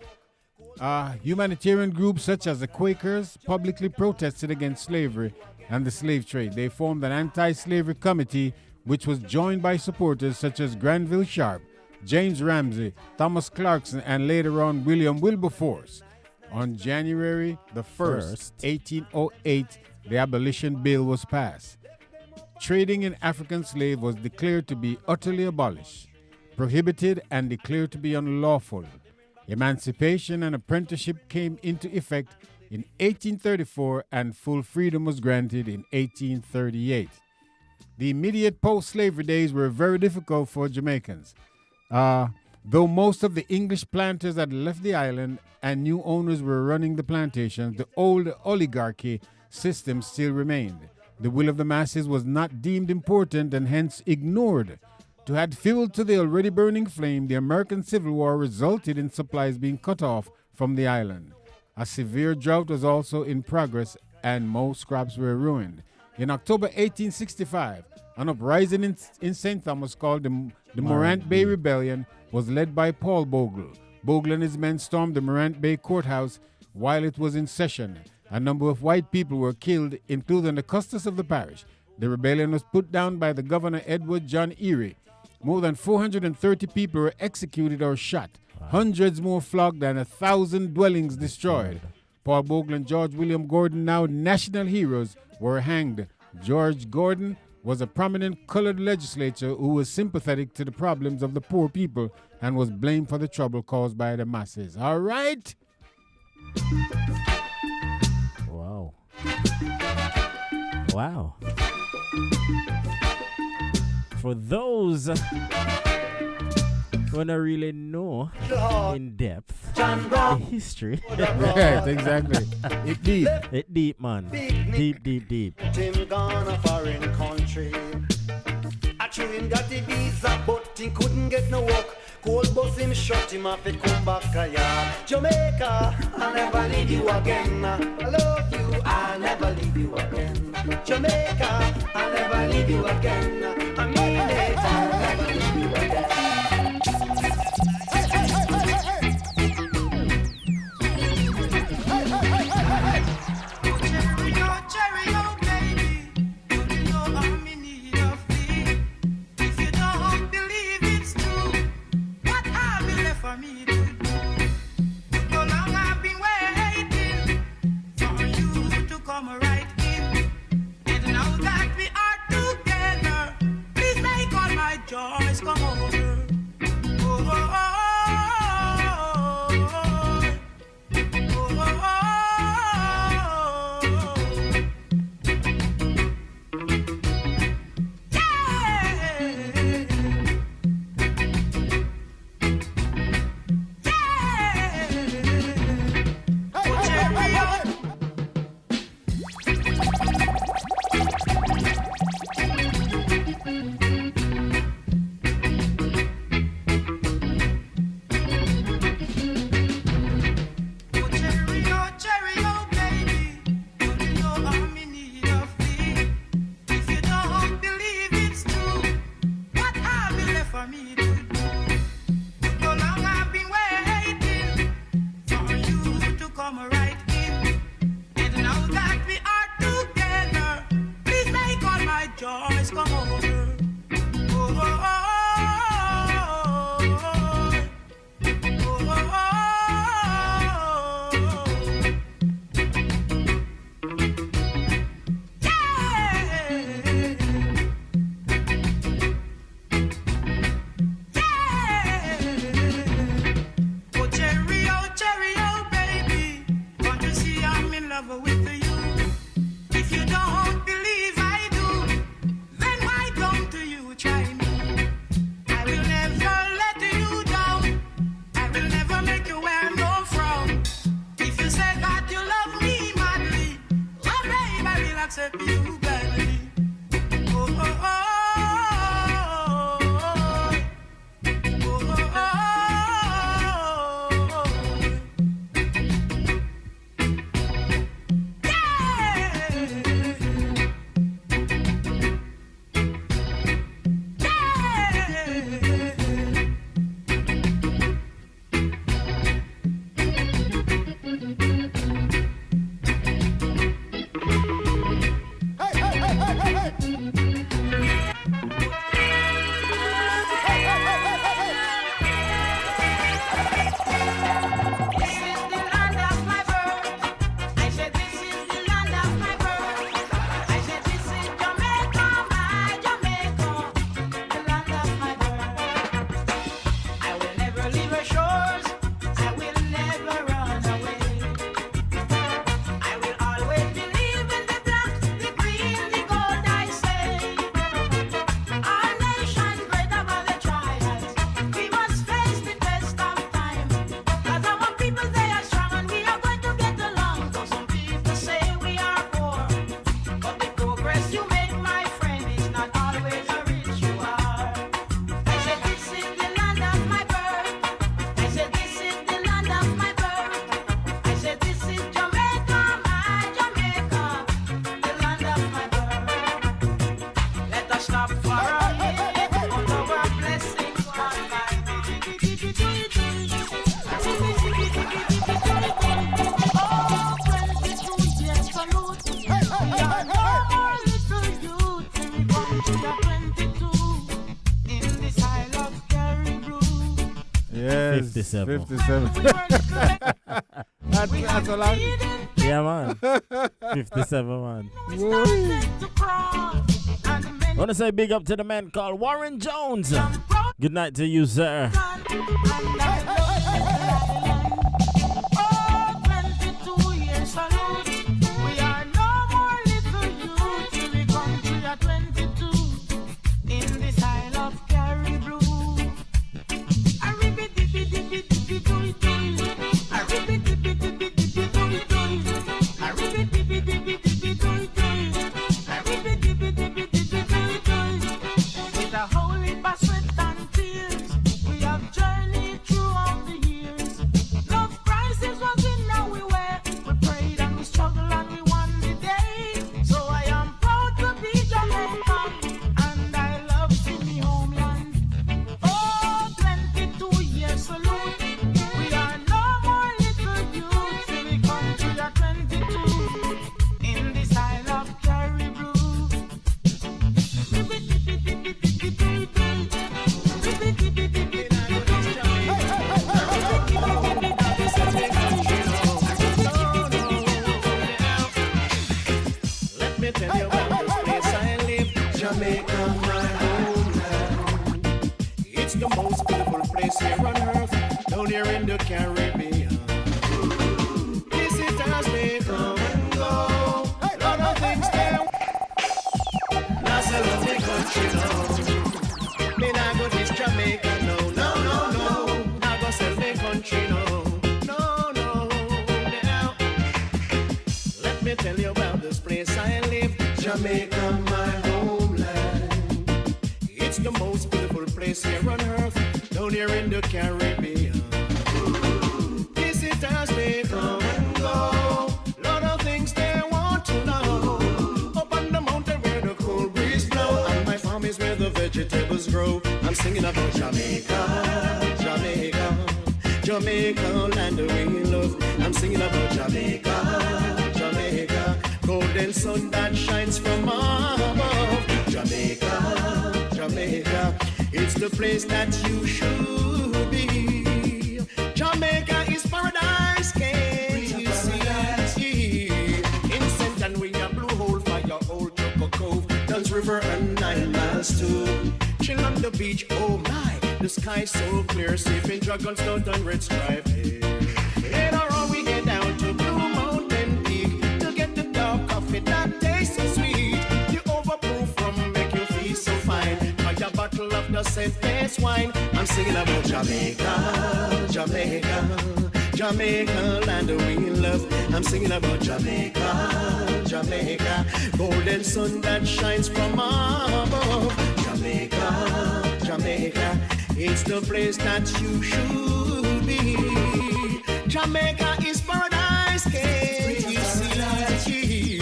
Humanitarian groups such as the Quakers publicly protested against slavery and the slave trade. They formed an anti-slavery committee which was joined by supporters such as Granville Sharp, James Ramsey, Thomas Clarkson, and later on William Wilberforce. On January the 1st, 1808, the abolition bill was passed. Trading in African slaves was declared to be utterly abolished, prohibited, and declared to be unlawful. Emancipation and apprenticeship came into effect in 1834, and full freedom was granted in 1838. The immediate post-slavery days were very difficult for Jamaicans. Though most of the English planters had left the island and new owners were running the plantations, the old oligarchy system still remained. The will of the masses was not deemed important and hence ignored. To add fuel to the already burning flame, the American Civil War resulted in supplies being cut off from the island. A severe drought was also in progress and most crops were ruined. In October 1865, an uprising in St. Thomas called the Morant Bay Rebellion was led by Paul Bogle. Bogle and his men stormed the Morant Bay courthouse while it was in session. A number of white people were killed, including the custos of the parish. The rebellion was put down by the Governor Edward John Erie. More than 430 people were executed or shot. Hundreds more flogged and 1,000 dwellings destroyed. Paul Bogle and George William Gordon, now national heroes, were hanged. George Gordon was a prominent colored legislator who was sympathetic to the problems of the poor people and was blamed for the trouble caused by the masses. All right? Wow. Wow. For those wanna really know in depth the history. Yes, exactly. It deep. It deep, man. Deep. Him gone a foreign country. I chew him got the visa, but he couldn't get no work. Cold bus him shut him off, it come back a yard. Jamaica, I'll never leave you again. I love you, I'll never leave you again. Jamaica, I'll never leave you again. I mean it, I'll never leave you again. Joys come over. Yes, 57. 57. That's a lot. Yeah, man. 57, man. I want to say big up to the man called Warren Jones. Good night to you, sir. here in the Caribbean. Visitors may come and go. Lot of things there. That's a lovely country now. Me nah go this Jamaica, no. I go sell me country, no. Now. Let me tell you about this place I live. Jamaica, my homeland. It's the most beautiful place here on earth, down here in the Caribbean. Visitors may come and go. Lot of things they want to know. Up on the mountain where the cold breeze blow, and my farm is where the vegetables grow. I'm singing about Jamaica, Jamaica, Jamaica, land we love. I'm singing about Jamaica, Jamaica, golden sun that shines from above. Jamaica, Jamaica, it's the place that you should be. Jamaica is paradise, can't you see? In St. and we a blue hole for your old Choco Cove, Dunn's River and 9 miles too. Chill on the beach, oh my, the sky so clear, sipping dragon stout and red stripe here. Later on we head down to Blue Mountain Peak to get the dark coffee that tastes so sweet. The overproof rum make you feel so fine. Buy a bottle of the St. Louis wine. I'm singing about Jamaica, Jamaica, Jamaica, land we love. I'm singing about Jamaica, Jamaica, golden sun that shines from above. Jamaica, Jamaica, it's the place that you should be. Jamaica is paradise, can't you see?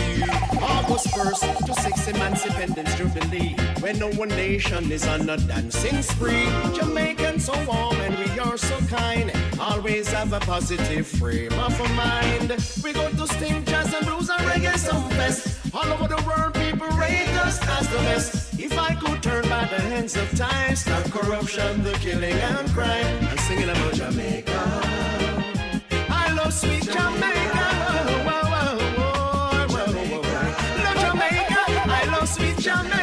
August 1st to 6th, Emancipation Jubilee, when no one nation is on a dancing spree. Jamaicans so warm and we are so kind, always have a positive frame of mind. We go to sting jazz and blues and reggae some fest. All over the world people rate us as the best. If I could turn back the hands of time, stop corruption, the killing and crime. I'm singing about Jamaica. I love sweet Jamaica. Love Jamaica. I love sweet Jamaica.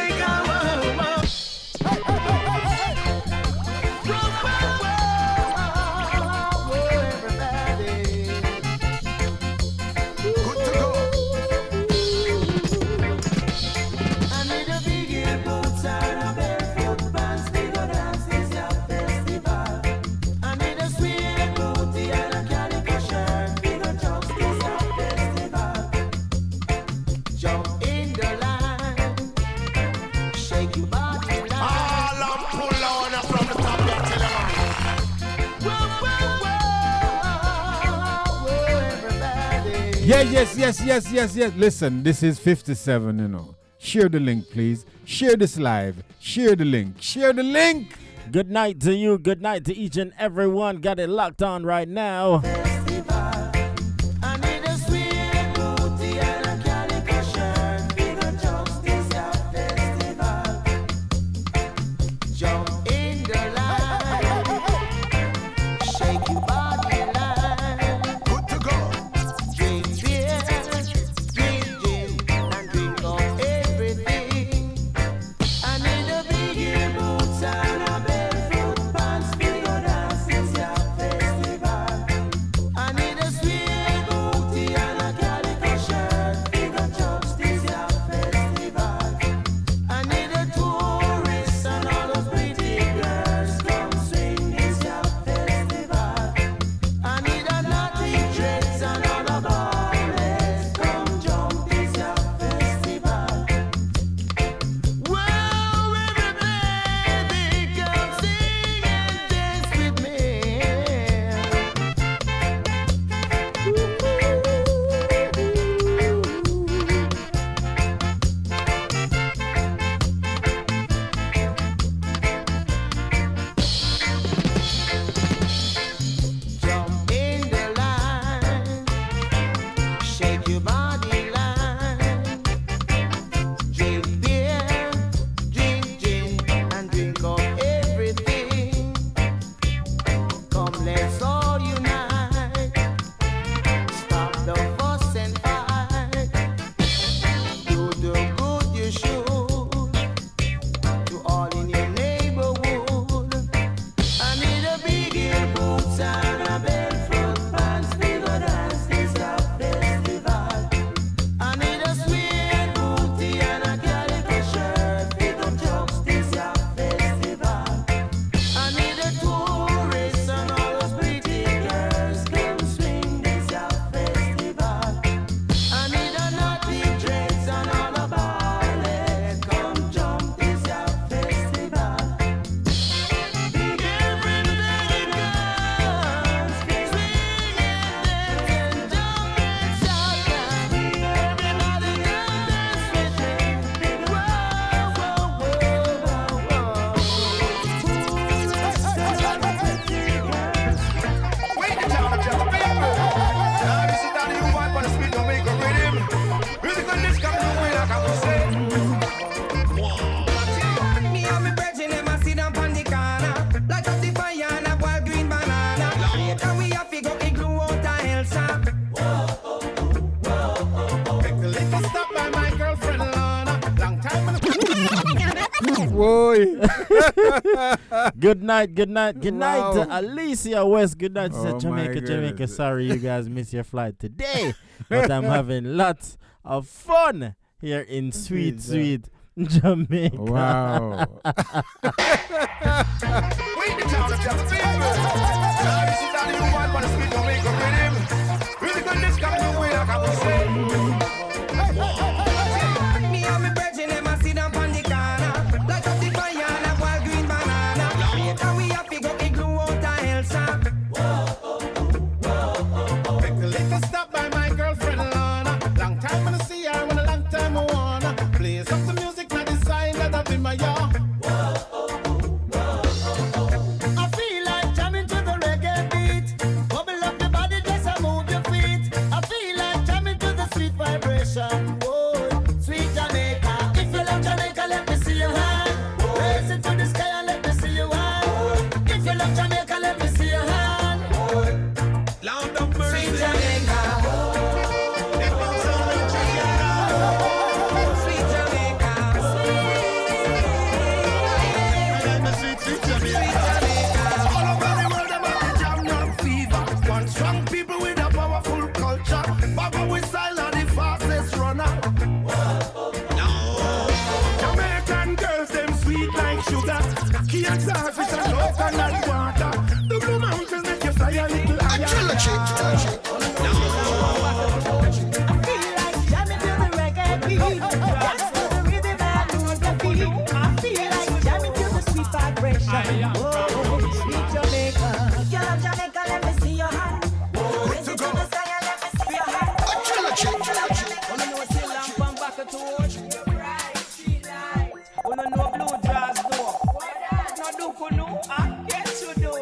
Yes. Listen, this is 57, you know. Share the link, please. Share this live. Share the link. Share the link. Good night to you. Good night to each and everyone. Got it locked on right now. sweet Jamaica rhythm. Music on this coming away like I was saying. Me and me brethren, them a sit down on the corner, light up the fire and a boil green banana. Later we have to go igloo out a hell shop. Make the liquor stop by my girlfriend Lana. Long time Boy. Good night Wow. to Alicia West. Good night to Oh Jamaica, my Jamaica. goodness. Sorry you guys missed your flight today, but I'm having lots of fun here in sweet Jamaica. Wow. Wait the town of just people. Now you sit down in the one, wanna sweet Jamaica rhythm. Music on this coming away like I was saying. Me and me brethren, them a sit down on the corner, light up the fire and a boil green banana. Later we have to go igloo out a hell shop. Make the liquor stop by my girlfriend Lana. Long time when I see her, when a long time I wanna play some music, not the sign that I've in my yard. I feel like jamming to the reggae beat. Bubble up your body, just a move your feet. I feel like jamming to the sweet vibration. Whoa, sweet Jamaica. If you love Jamaica, let me see your hand. Raise it to the sky and let me see your hand. If you love Jamaica, let me see your hand. Loud of mercy. Sweet Jamaica. Sweet Jamaica. Sweet Jamaica. All over the world, I'm at the jam young fever. One strong people with a powerful culture. Baba with style are the fastest runner. Jamaican girls, them sweet like sugar. Key and starfish and coconut water. The blue mountains make you fly a little higher. I feel like jamming to the reggae beat. Dance to the rhythm and lose the beat. I feel like jamming to the sweet vibration. Whoa, sweet Jamaica. If you love Jamaica, let me see your hand. Raise it to the sky and let me see your hand. Wanna know still I'm from back to watch. Right, street light. Wanna know blue jazz door. No do kuno, I guess you do.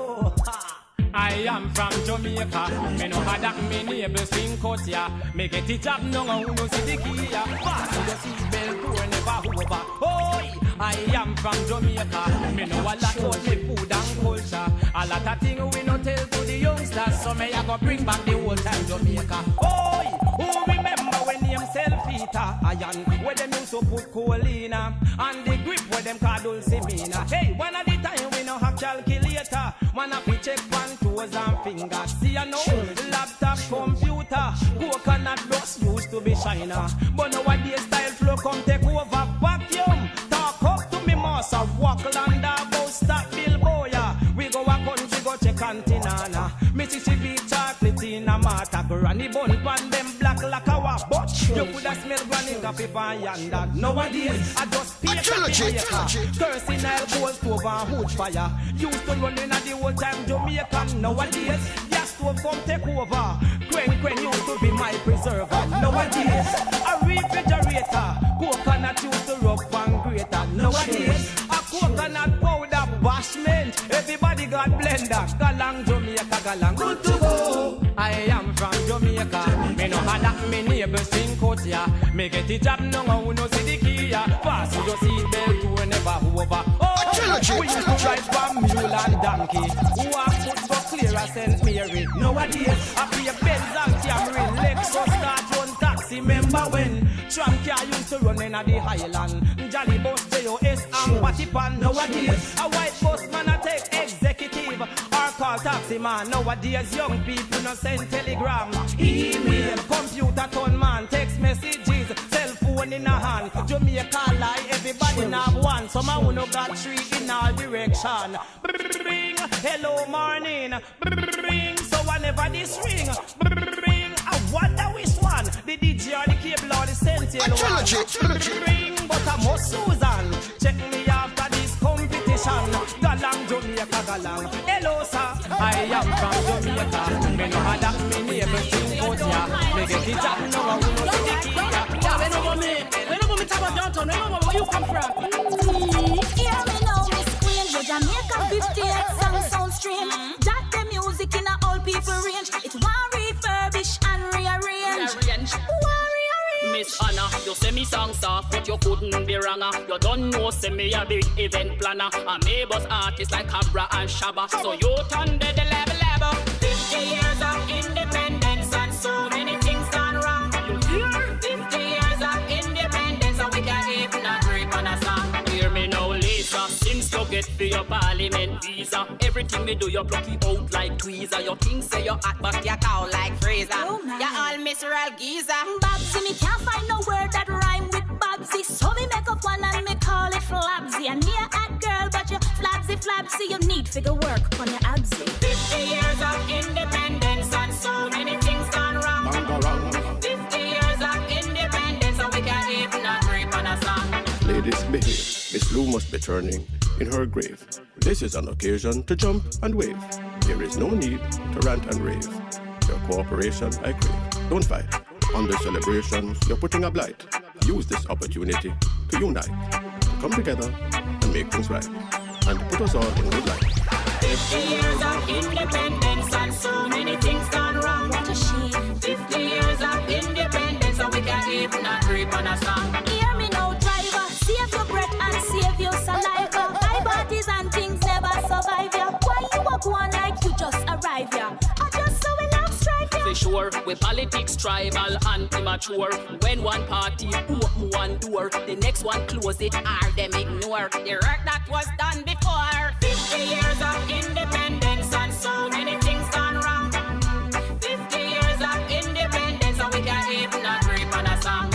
I am from Jamaica. Me no had that me neighbors sing cut ya. Me get it up no who no see the key ya. Pass the seat belt to never over. Oi, I am from Jamaica. Me know a lot about me food and culture. A lot of things we no tell to the youngsters. So me I go bring back the whole time Jamaica. Oi, who remember when them sell fita iron? Where them used to put choline and the grip where them call dulcimina. Hey, one of the time we no have calculator. One of we check one toes and fingers. See you know, laptop, computer, coconut dust used to be shiner. But nowadays style flow come take over. Vacuum, talk up to me massa. Walk land about stop Bilboya. We go a country go check antenna. Mississippi chocolate in a matter. Granny bun pan them black like a wap. But you coulda smell granny coffee pan yonder. Nowadays I just pay Jamaica. Cursing I'll go stove and hood fire. Used to run in the whole time Jamaica. Nowadays gas stove come take over. Quen used to be my preserver. Nowadays a refrigerator. Coconut used to rub and greater. Nowadays a coconut powder bashment. Everybody got blender. Galang Jamaica, galang good to go. I am from Jamaica. Me no had that me neighbors sing cut ya. Me get it up no who no see the key ya. Pass your seat belt to never over. Oh, we used to drive from mule and donkey. Walk foot go clear as St. Mary. Nowadays I be a Benz and Camry. Lexus start run taxi. Remember when tram car used to run in the Highland. Jolly bus JOS and Patty Pan. Nowadays a white bus man a take executive or call taxi man. Nowadays young people no send telegram, email, computer turn man, text messages, cell phone in a hand. Jamaica lie, everybody now have one. Some who no got three in all direction. Bring, hello morning. Bring, so whenever this ring. Bring, I wonder which one. The DJ or the cable or the sentinel one. Bring, but I must Susan. Check me after this competition. Galang Jamaica galang. Hello sir, I am from Jamaica. Me no had that me neighbor sing out ya. Me get it up no one who knows the key ya. Yeah, when over me talk about downtown. Where you come from? Hear me now, Miss Queen. The Jamaica 58th sound stream. Jack the music in a all people range. It want refurbish and rearrange. Miss Anna, you say me song soft, but you couldn't be wronger. You don't know, say me a big event planner. I'm a bus artist like Cabra and Shabba. So you turn the level. 50 years of independence and so many things gone wrong. You hear? 50 years of independence and we can't even agree on a song. Hear me now, Lisa, since you get for your parliament visa. Everything me do, you pluck it out like tweezer. Your king say you hot, but you cow like freezer. You all miserable geezer. Babsy, me can't find no word that rhyme with Babsy. So me make up one and me call it Flabsy. And me a hot girl, but you flabsy. You need figure work on your absy. 50 years of independence and so many things gone wrong. 50 years of independence and we can't even agree on a song. Ladies behave, Miss Lou must be turning in her grave. This is an occasion to jump and wave. There is no need to rant and rave. Your cooperation I crave. Don't fight. On the celebrations, you're putting a blight. Use this opportunity to unite. Come together and make things right. And put us all in good light. 50 years of independence and so many things gone wrong. What a shame. 50 years of independence and we can't even agree on a song. Hear me now, driver. Save your breath and save your saliva. My bodies and things never survive ya. Why you walk one like you just arrive ya? I just so we love strife ya. For sure, we politics tribal and immature. When one party open one door, the next one close it or them ignore the work that was done before. 50 years of independence and so many things gone wrong. 50 years of independence and we can't even agree on a song.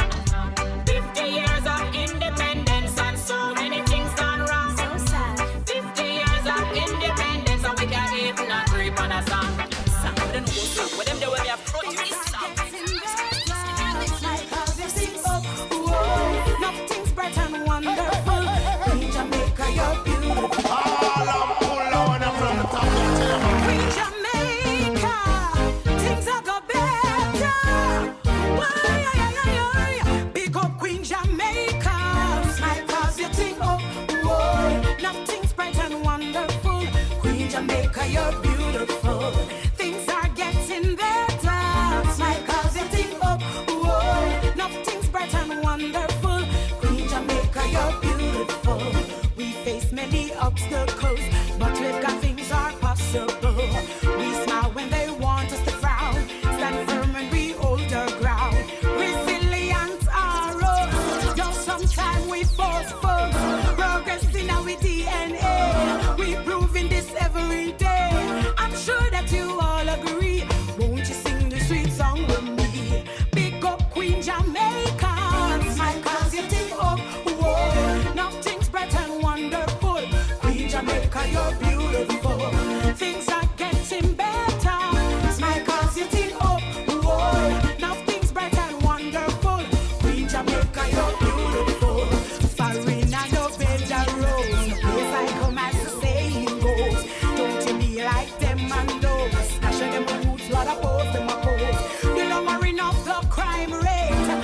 50 years of independence and so many things gone wrong. So sad. 50 years of independence and we can't even agree on a song. Song with the new song, with them they will be a produce song. Nothing's bright and wonderful. In Jamaica, you're beautiful. All I'm pull on from the top of the table. In Jamaica, things are go better. Why, big up Queen Jamaica. Smile 'cause you think, oh, nothing's bright and wonderful. Queen Jamaica, you're beautiful. Things are getting better. Smile 'cause you think, oh, nothing's bright and wonderful. Queen Jamaica, you're beautiful. We face many obstacles, but with God things are possible. We smile when they want us to frown. Stand firm when we hold our ground. Resilient are us. Though sometimes we forceful. Progress in our DNA. We proving this every day. I'm sure that you all agree. Won't you sing the sweet song with me? Big up Queen Jamaica. Smile 'cause you think of nothing's bright and wonderful. Queen Jamaica, you're beautiful. Things are getting better. Smile 'cause you think of nothing's bright and wonderful. Queen Jamaica, you're beautiful. Foreign and no better road. Yes, I come as the saying goes. Don't you be like them and those. I show them the roots, lot of pose, them a pose. The lowering of the crime rate.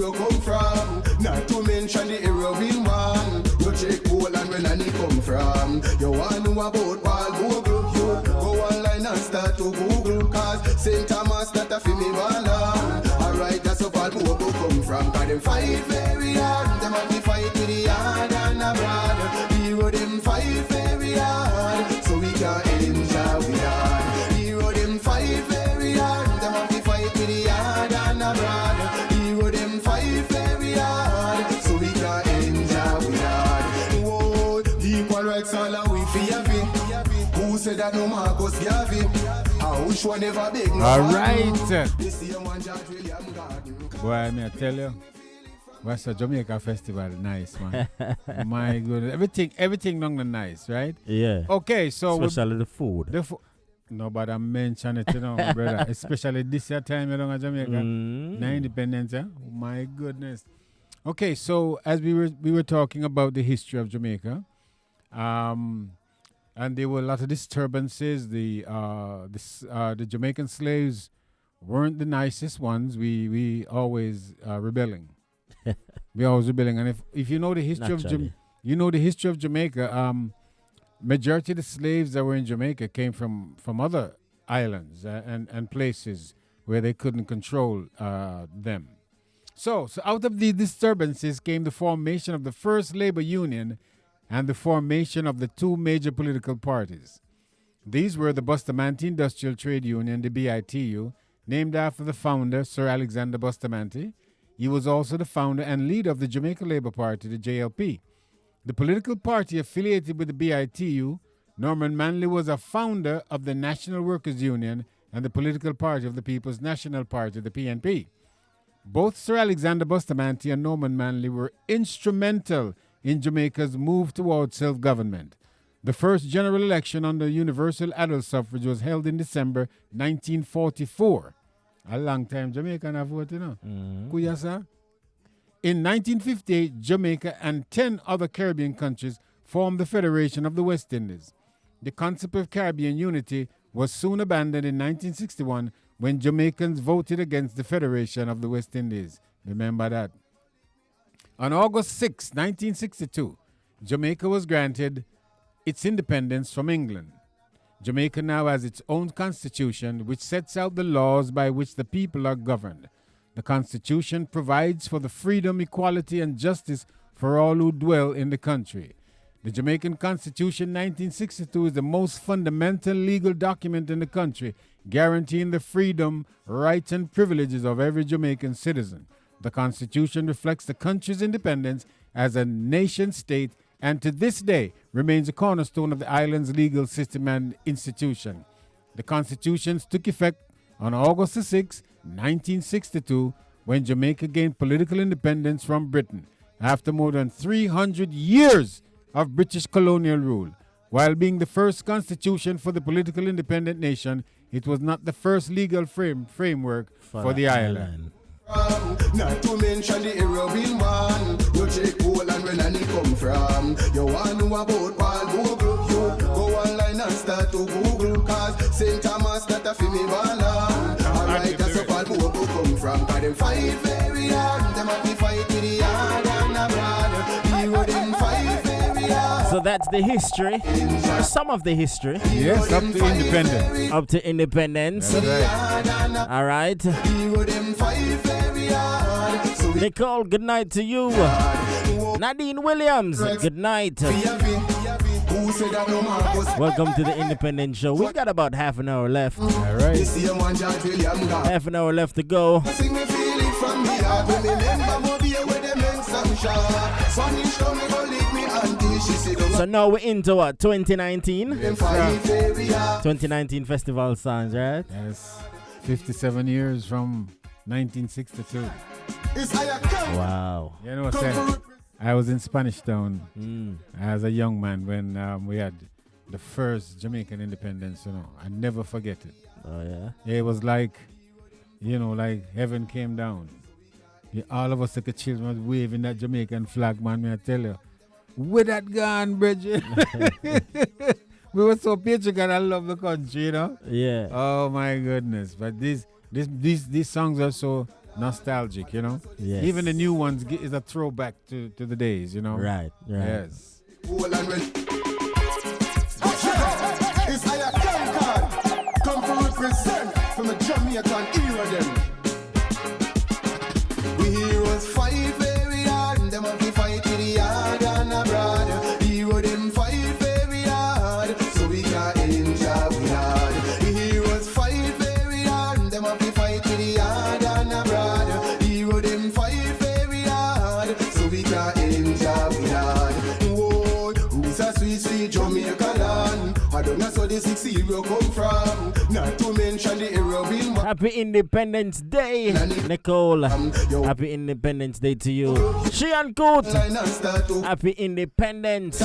Negro come from. Not to mention the heroin one. You check Poland where Nanny come from. You want to know about Paul Google. You go online and start to Google. Cause St. Thomas that a fi me bala. Alright, that's how Paul Google come from. Cause them fight very hard. Them have to fight with the hard and abroad. Hero them fight very hard. So we can enjoy we hard. Hero them fight very hard. Them have to fight with the hard and abroad. Hero them fight very hard. So we can enjoy we hard. Whoa, the equal rights all are we fear. Who said that no Marcus Garvey? I wish one never big. All right. Boy, I may tell you. What's the Jamaica Festival? Nice, man. My goodness. Everything long and nice, right? Yeah. Okay, so... Especially the food. No, but I mention it, you know, brother. Especially this year time, you know, Jamaica. Now independence, yeah? My goodness. Okay, so as we were talking about the history of Jamaica, and there were a lot of disturbances. The Jamaican slaves weren't the nicest ones. We always rebelling. We always rebelling. And if you know the history of Jamaica, majority of the slaves that were in Jamaica came from other islands and places where they couldn't control them. So out of these disturbances came the formation of the first labor union and the formation of the two major political parties. These were the Bustamante Industrial Trade Union, the BITU, named after the founder, Sir Alexander Bustamante. He was also the founder and leader of the Jamaica Labour Party, the JLP. The political party affiliated with the BITU, Norman Manley was a founder of the National Workers' Union and the political party of the People's National Party, the PNP. Both Sir Alexander Bustamante and Norman Manley were instrumental in Jamaica's move towards self-government. The first general election under universal adult suffrage was held in December 1944. A long time Jamaican have voted, you know. Kuyasa. In 1958, Jamaica and 10 other Caribbean countries formed the Federation of the West Indies. The concept of Caribbean unity was soon abandoned in 1961 when Jamaicans voted against the Federation of the West Indies. Remember that. On August 6, 1962, Jamaica was granted its independence from England. Jamaica now has its own constitution, which sets out the laws by which the people are governed. The constitution provides for the freedom, equality, and justice for all who dwell in the country. The Jamaican Constitution 1962 is the most fundamental legal document in the country, guaranteeing the freedom, rights, and privileges of every Jamaican citizen. The Constitution reflects the country's independence as a nation-state and to this day remains a cornerstone of the island's legal system and institution. The Constitution took effect on August 6, 1962, when Jamaica gained political independence from Britain after more than 300 years of British colonial rule. While being the first constitution for the political independent nation, it was not the first legal framework for the island. Not to mention the heroin one. You check Poland where Nanny come from. You want to know about Paul Google. You go online and start to Google. Cause St. Thomas that a fi me bala. Alright, that's where Paul Google come from. Cause them fight very hard. Them have to fight with the hard and abroad. Hero them fight very hard. So that's the history. Some of the history. Yes, up to independence. Up to independence. That's right. All right. Nicole, good night to you. Nadine Williams, good night. Welcome to the Independent Show. We've got about half an hour left. All right. Half an hour left to go. So now we're into what? 2019? 2019 festival songs, right? Yes. 57 years from 1962. Wow. You know what I'm saying? I was in Spanish Town as a young man when we had the first Jamaican independence, you know. I never forget it. Oh, yeah? It was like, you know, like heaven came down. Yeah, all of us like the children was waving that Jamaican flag, man, may I tell you. Where that gone, Bridget? We were so patriotic and I love the country, you know? Yeah. Oh, my goodness. But these songs are so nostalgic, you know. Yes. Even the new ones is a throwback to the days, you know. Right. Yes. It's I come to represent from the Jamaican era them. We heroes fight very hard, them have to fight with the hard and abroad. Hero them fight very hard, so we can enjoy we hard. The heroes fight very hard, them have to fight with the hard and abroad. Hero them fight very hard, so we can enjoy we hard. Whoa, who's a sweet Jamaica land? I don't know so the 6 hero come from. Not to mention the hero being. Happy Independence Day, Nicole. Happy Independence Day to you. Shean Coat. Happy Independence.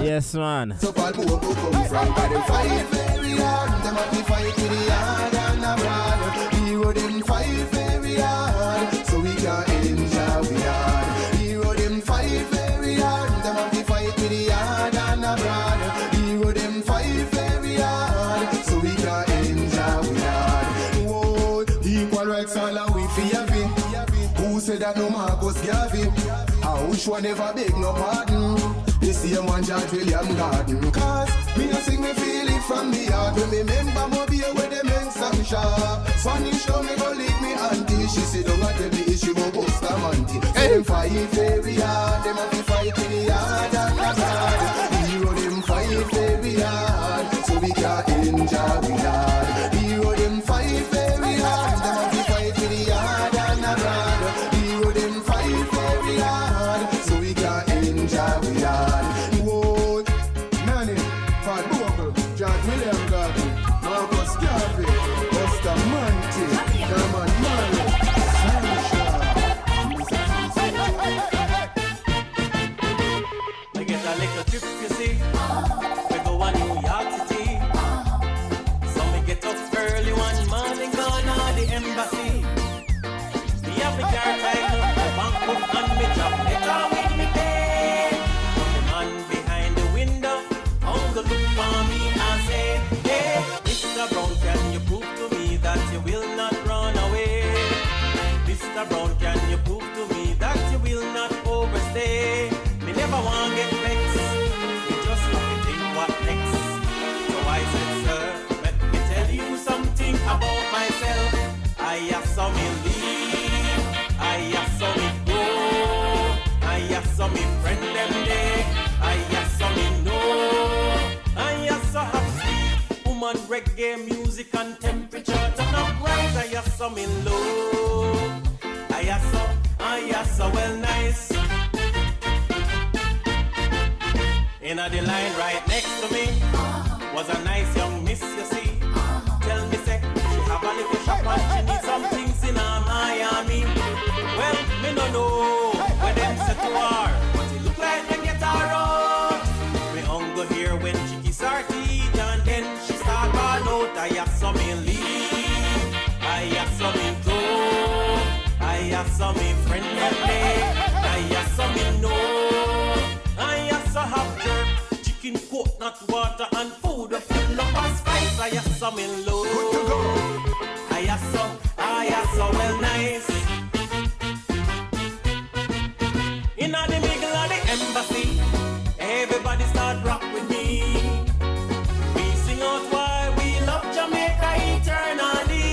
Yes, man. So far, who come from? But they fight very hard. Them have to fight with the hard and abroad. Hero them fight very hard, so we can enjoy we hard. Hero them fight very hard. Them have to fight with the hard and abroad. Hero them fight very hard, so we can enjoy we hard. Whoa, equal rights all are we fear. Who said that no Marcus Garvey? I wish one never beg no pardon. The same one George William Garden. Cause me no sing me feel it from me heart. When me remember my beer where the men some sharp. Spanish told me go lick me auntie. She said don't tell me she go bust a manty. So them fight very hard. Them have to fight in the hard and the hard. Hero them fight very hard, so we can enjoy we hard. Hero them fight very hard. Them have to fight in the hard and the hard. Hero them fight very hard, so we can enjoy we hard. Whoa, Nanny, Fat Buckle, George William Garden, Marcus Garvey, Buster Monty, Herman Marley, I get a little trip, you see. We go on New York City. So me get up early one morning, gone to the embassy. Me have me car tied up, the bank book and me drop letter with me pay. The man behind the window, Uncle look for me and say, hey, Mr. Brown, can you prove to me that you will not run away? Mr. Brown, can you prove to me that you will not overstay? Me never want to get vexed. Me just want to think what next. So I said, sir, let me tell you something about myself. I saw me leave. I saw me go. I saw me friend them day. I saw me know. I saw have sweet woman reggae music and temperature turn up rise. I saw me low. I saw well nice. In the line right next to me was a nice young miss, you see. Tell me, say, she have a little shop and she need some things in Miami. Well, me no know where them set to her, but it look like them get her out. Me hunger here when she kiss her teeth and then she start call out. I saw me leave, I saw me go, I saw me friend that day, I saw me know. I saw have jerk, chicken, coconut water and food full of spice. I saw me low. I saw well nice. In the middle of the embassy, everybody start rock with me. We sing out why we love Jamaica eternally.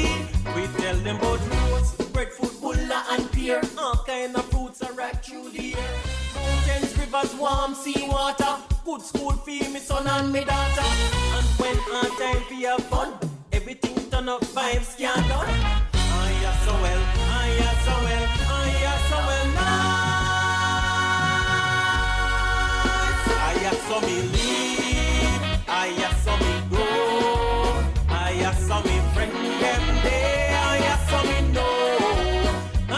We tell them about roots, breadfruit, bulla and pear. All kind of fruits are right through the air. Mountains, rivers, warm sea water. Good school fee, me son and me daughter. And when hard time for your fun, everything turn up vibes can't done. I so well, I so well, I so well nice. I saw me leave, I saw me go, I saw me friend them day, I saw me know. I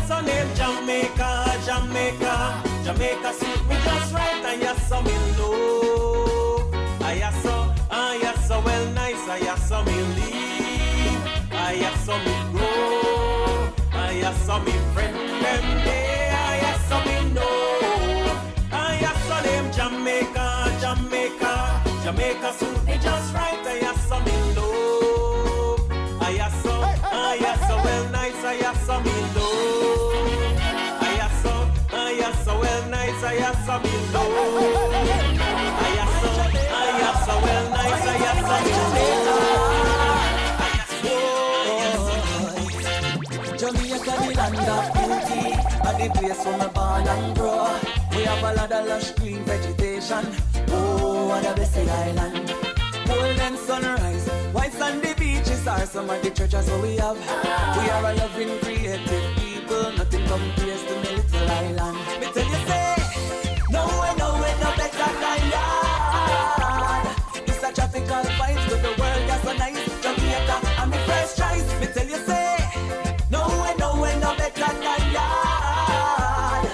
saw name Jamaica, Jamaica. Jamaica suit me just right, I saw me low. I saw well nice, I saw me leave. I saw me grow. I saw me friend them day, I saw me know. I saw them Jamaica, Jamaica. Jamaica suit me just right, I saw me low. I saw well nice. from below. I am so well nice, I am so Jamaica, the land of beauty, and the place where me born and grow. We have a lot of lush green vegetation. Oh, what a blessed island. Golden sunrise, white sandy beaches are some of the treasures that we have. We are a loving, creative people. Nothing compares to my little island. Me tell you, say, no better than yard. It's a tropical vibe to the world, that's so nice. Jamaica, I'm the first choice. Me tell you, say, no better than yard.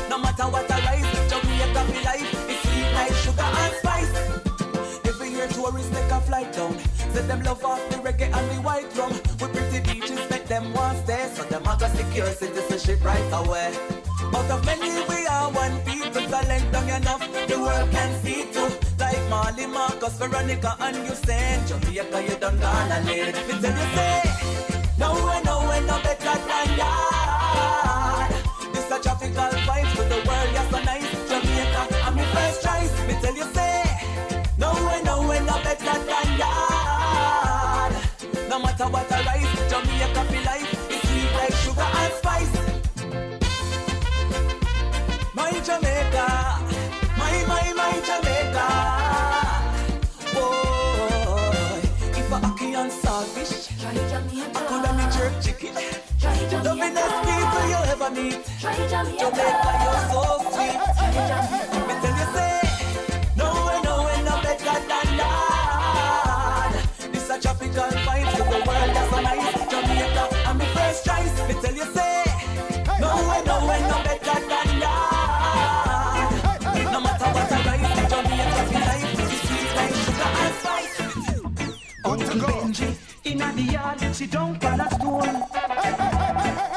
No matter what I rise, Jamaica be life. It's sweet like sugar and spice. Every year tourists take a flight down. Say them love off the reggae and the white rum. With pretty beaches make them want stay. So them a go secure citizenship right away. Out of many we are one people. Talent young enough the world can see too. Like Marley, Marcus, Veronica and Usain. Jamaica you done gone and laid. Me tell you say, no better than yard. This a tropical vibe to the world, yes so nice. Jamaica, I'm the first choice. Me tell you say, no better than yard. No matter what I rise, Jamaica feel life. It's sweet like sugar and spice. My Jamaica, my Jamaica. Boy, if I ackee and saltfish, I could have me jerk chicken. The best people you ever meet. Jamaica, you're so sweet. Me tell you say, no better than that. This a tropical vibe to the world, that's so nice. Jamaica, I'm the first choice. Me tell you say, no better than that. No matter what I rise, Jamaica feel life. It's sweet like sugar and spice. Uncle Benji, inna the yard, she don't pan a stone.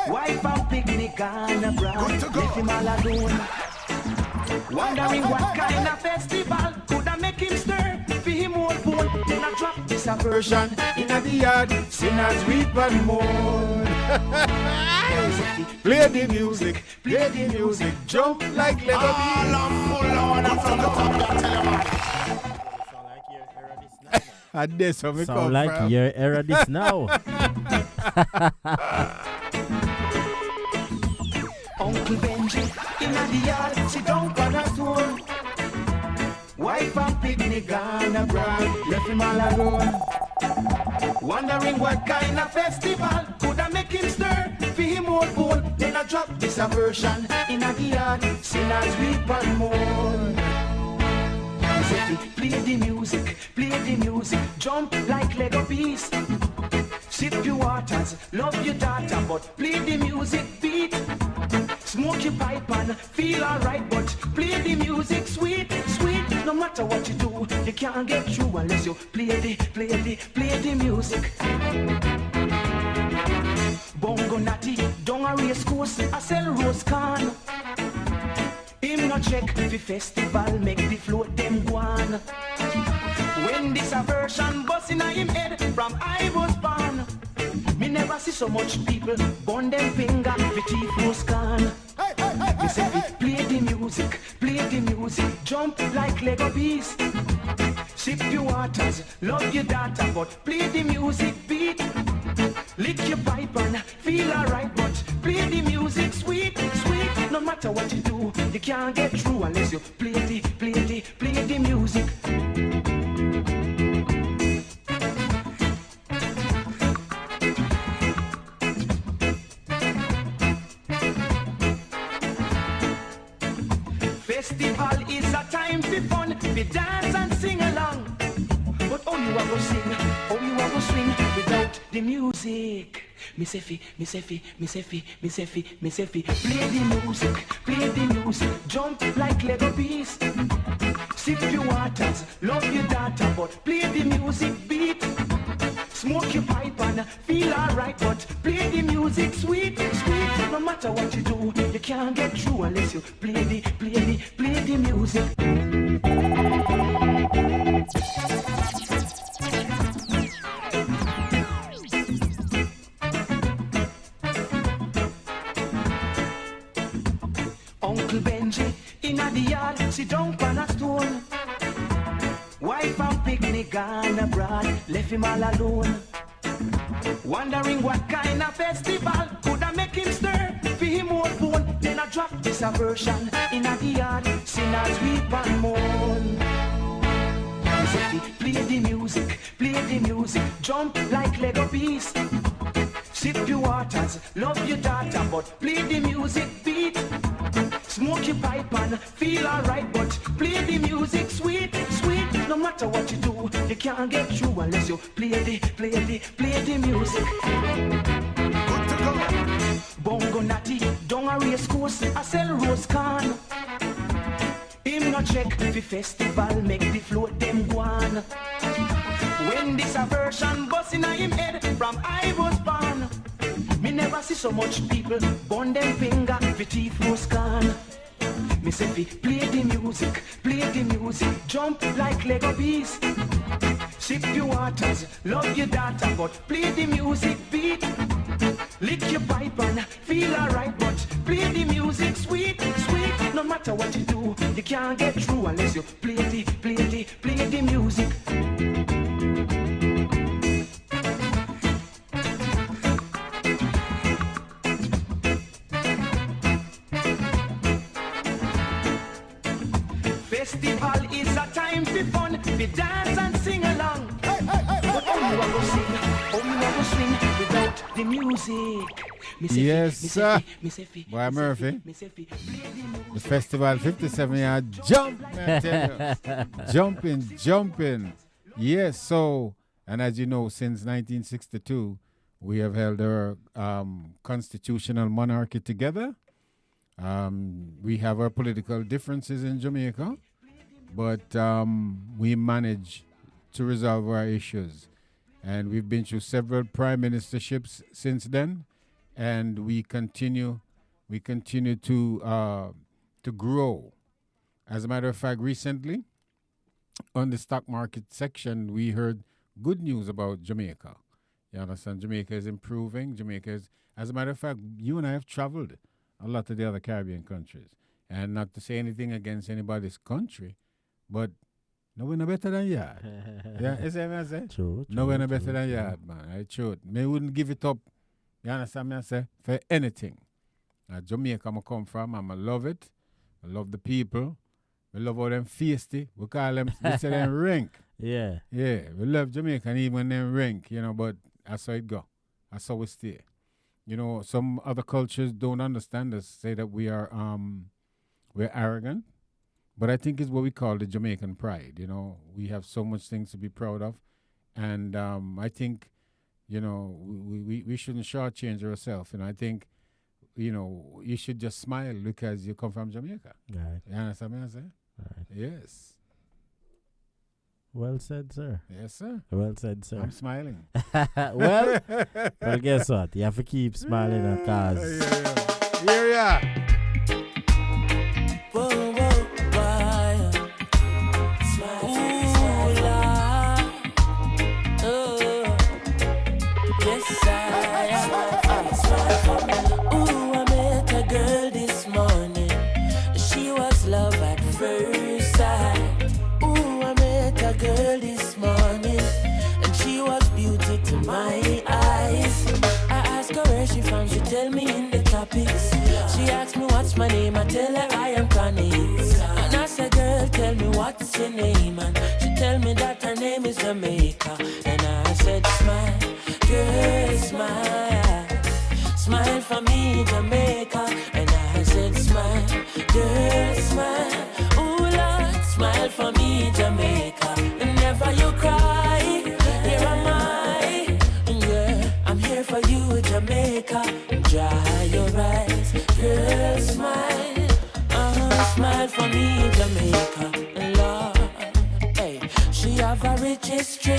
Wife and picnic on a brown, leave him all alone. Wondering what kind of festival could I make him stir? For him old bone, then I drop this a version. Inna the yard, sinners weep and mourn. Play the music, jump like Lego and this how we Sound come like from. your era this now. Uncle Benji, inna the yard, she don't pan a stone. Wife and picnic on a brown, left him all alone. Wondering what kind of festival could I make him stir? For him old bone, then I drop this a version. Inna the yard, sinners weep and mourn. Play the music, jump like Lego beast. Sip your waters, love your daughter, but play the music beat. Smoke your pipe and feel alright, but play the music sweet. No matter what you do, you can't get through unless you play the music. Bongo natty, down a race course, I sell rose can. Him no check the festival, make the float them go on. When this a version bust in him head from I was born, me never see so much people burn them finger, the teeth was gone. Me say play the music, jump like Lego beast. Sip your waters, love your daughter, but play the music beat. Lick your pipe and feel alright, but play the music sweet. No matter what you do, you can't get through unless you play the music. Festival is a time for fun, we dance and sing along. But how you a go sing, how you a go swing without the music? Me say fi, play the music, jump like Lego beast. Sip your waters, love your daughter, but play the music beat. Smoke your pipe and feel alright, but play the music sweet. No matter what you do, you can't get through unless you play the music. Uncle little Benji in the yard, sit down on a stone. Wife and picnic gone abroad, left him all alone. Wondering what kind of festival could I make him stir for him old bone. Then I drop this a version in the yard, sinners weep and moan. Play the music, jump like Lego piece. Sip your waters, love your daughter, but play the music beat. Smoke your pipe and feel alright, but play the music sweet, sweet. No matter what you do, you can't get through unless you play the music. Good to go. Bongo natty, down a race course, I sell rose can. Him no check the festival, make the float them go on. When this a version bust in him head from I was born, me never see so much people burn them finger for teeth was gone. Me say play the music, jump like Lego beast. Sip your waters, love your daughter, but play the music beat. Lick your pipe and feel alright, but play the music sweet, sweet. No matter what you do, you can't get through unless you play the music. Festival is a time for fun, we dance and sing along. But only one go sing, only one go swing without the music. Yes, sir. Boy, Murphy. The festival 57 yard jump, man, I tell you. Jumping. Yes, so, and as you know, since 1962, we have held our constitutional monarchy together. We have our political differences in Jamaica, but we manage to resolve our issues. And we've been through several prime ministerships since then, and we continue to grow. As a matter of fact, recently, on the stock market section, we heard good news about Jamaica. You understand? Jamaica is improving. As a matter of fact, you and I have traveled a lot of the other Caribbean countries. And not to say anything against anybody's country, but no we're no better than yard. Yeah, is that what I say? True. No we're no better than yard, man. I true. Me wouldn't give it up, you understand me I say, for anything. Jamaica I come from, and I love it. I love the people. We love all them feisty. We call them, we say them rank. Yeah. Yeah, we love Jamaica and even them rank, but that's how it go. That's how we stay. Some other cultures don't understand us, say that we're arrogant. But I think it's what we call the Jamaican pride. We have so much things to be proud of. And I think, we shouldn't shortchange ourselves. And I think, you should just smile because you come from Jamaica. Right. You understand what I'm saying? Right. Yes. Well said, sir. Yes, sir. Well said, sir. I'm smiling. well, guess what? You have to keep smiling because... Yeah. Whoa, why? Smile. Ooh, la. Oh. Yes, I smile. Ooh, I met a girl this morning. She was love at first sight. Ooh, I met a girl this morning, and she was beauty to my eyes. I asked her where she from, she tell me in the tropics. She asked me what's my name, I tell her I am Connie. And I said, girl, tell me what's your name, and she tell me that her name is Jamaica. And I said, smile, girl, smile, smile for me, Jamaica. And I said, smile, girl, smile, ooh Lord, smile for me, Jamaica. Whenever you cry, here am I, yeah, I'm here for you, Jamaica. Dry your eyes, girl, smile, smile for me, Jamaica, Lord. Hey, she have a rich history,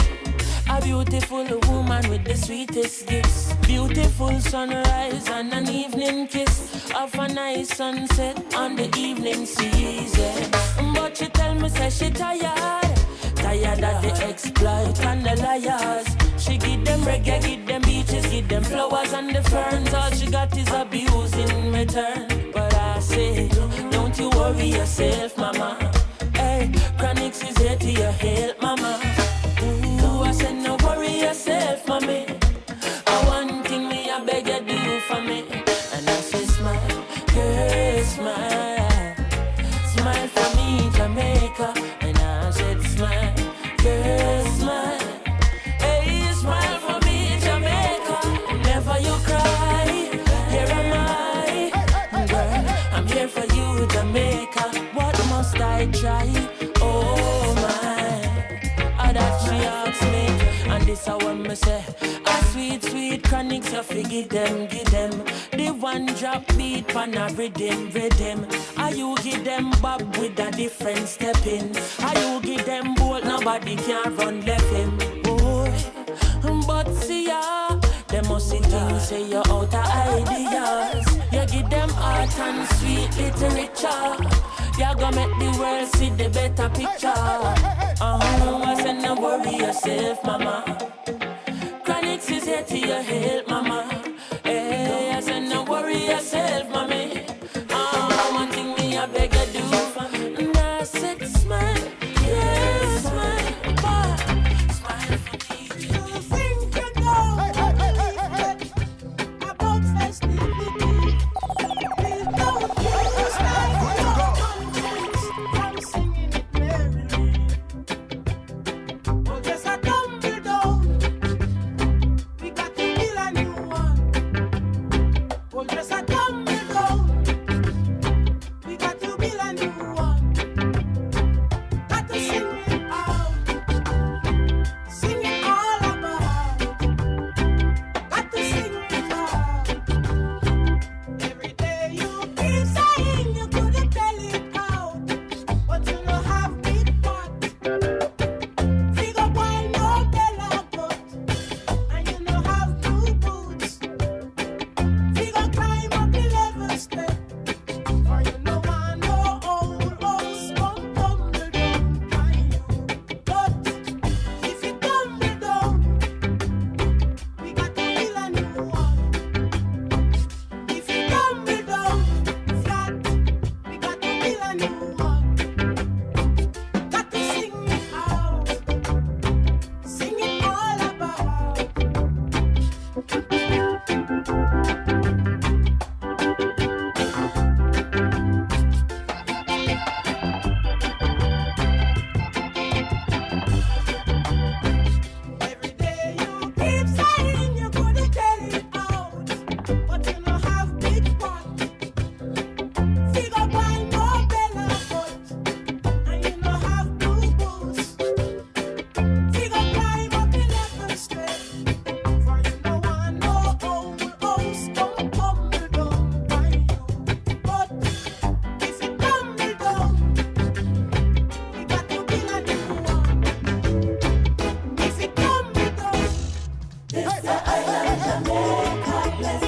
a beautiful woman with the sweetest gifts. Beautiful sunrise and an evening kiss of a nice sunset on the evening season. But she tell me, say she tired of the exploit and the liars. She give them reggae, give them beaches, give them flowers and the ferns. All she got is abuse in return. But I say, don't yourself, mama. Hey, Chronix is here to your help, mama. Ooh, I said no worry yourself, mommy. One thing me I beg you do for me. And I say smile, girl, smile. Smile for me, Jamaica. And I said smile, girl, smile. Hey, smile for me, Jamaica. Never you cry, here am I. Girl, I'm here for you, Jamaica. What must I try? Oh my, that she asks me. And this I want me say, sweet, sweet Chronix, you fi give them. The one drop beat pan a rhythm. Are you give them bob with a different step in? Are you give them bolt, nobody can run left him. Boy, but see ya, them must see things say you're out of ideas. You give them art and sweet literature. You gonna make the world see the better picture. I said no worry yourself, mama. Chronix is here to your help, mama. Hey, I said no worry yourself, mommy. One thing me I beg you do for me. And I said smile, yeah, smile, boy. Smile for me. You think you know about festivity? Please don't use my conscience from singing it merrily. Oh, just a tumble down. We got to build a new one. Oh, just a tumble down. We got to build a new one. Got to sing it out. Sing it all about. Got to sing it out. Every day you keep saying you couldn't tell it out, but you don't have big pot. Figure why no bella got, and you don't have two boots. Figure climb up 11 step, for you know I know old house come tumble down by you. But if it tumble down, we got to build a new one. If it tumble down flat, we got to build a new one. Got to sing it out, sing it all about. Every day you keep saying you couldn't tell it out, but you don't have big pot. Figure why no bella got, and you don't have two boots. Figure climb up 11 step, for you know I know old house come tumble down by you. But if it tumble down, we got to build a new one. If it tumble down, this the island Jamaica bless.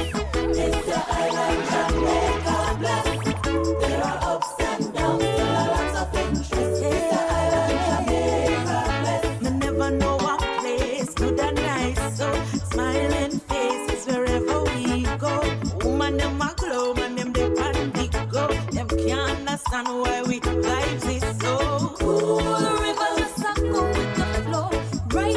This the island Jamaica bless. There are ups and downs, there are lots of interest. This the island Jamaica bless. Me never know what place good and nice, so smiling faces wherever we go. Woman them a glow, man them they pan big go. Them can't understand why we vibes is so cool. The river just a go with the flow. Right,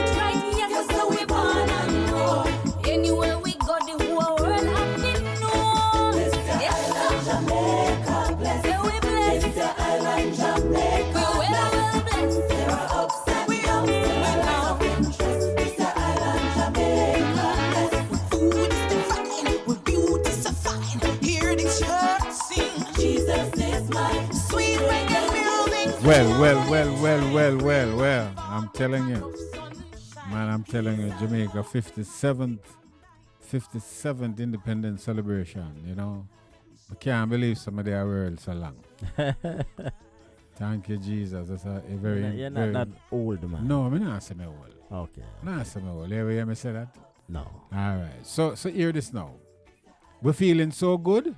yes, so we born and grow. Anywhere we go, the whole world have to know. This the island Jamaica bless. Yeah, we bless. This the island Jamaica well blessed. There are ups and downs, there are lots of interest. This the island Jamaica bless. Food is divine, with beauty so fine. Hear the church sing. Jesus is mine. Sweet reggae music. Well. I'm telling you. Man, I'm telling you, Jamaica 57th independence celebration, you know. I can't believe some of their world so long. Thank you, Jesus. That's a very... You're very, not old, man. No, I'm not saying old. Okay. Not saying old. You ever hear me say that? No. All right. So hear this now. We're feeling so good.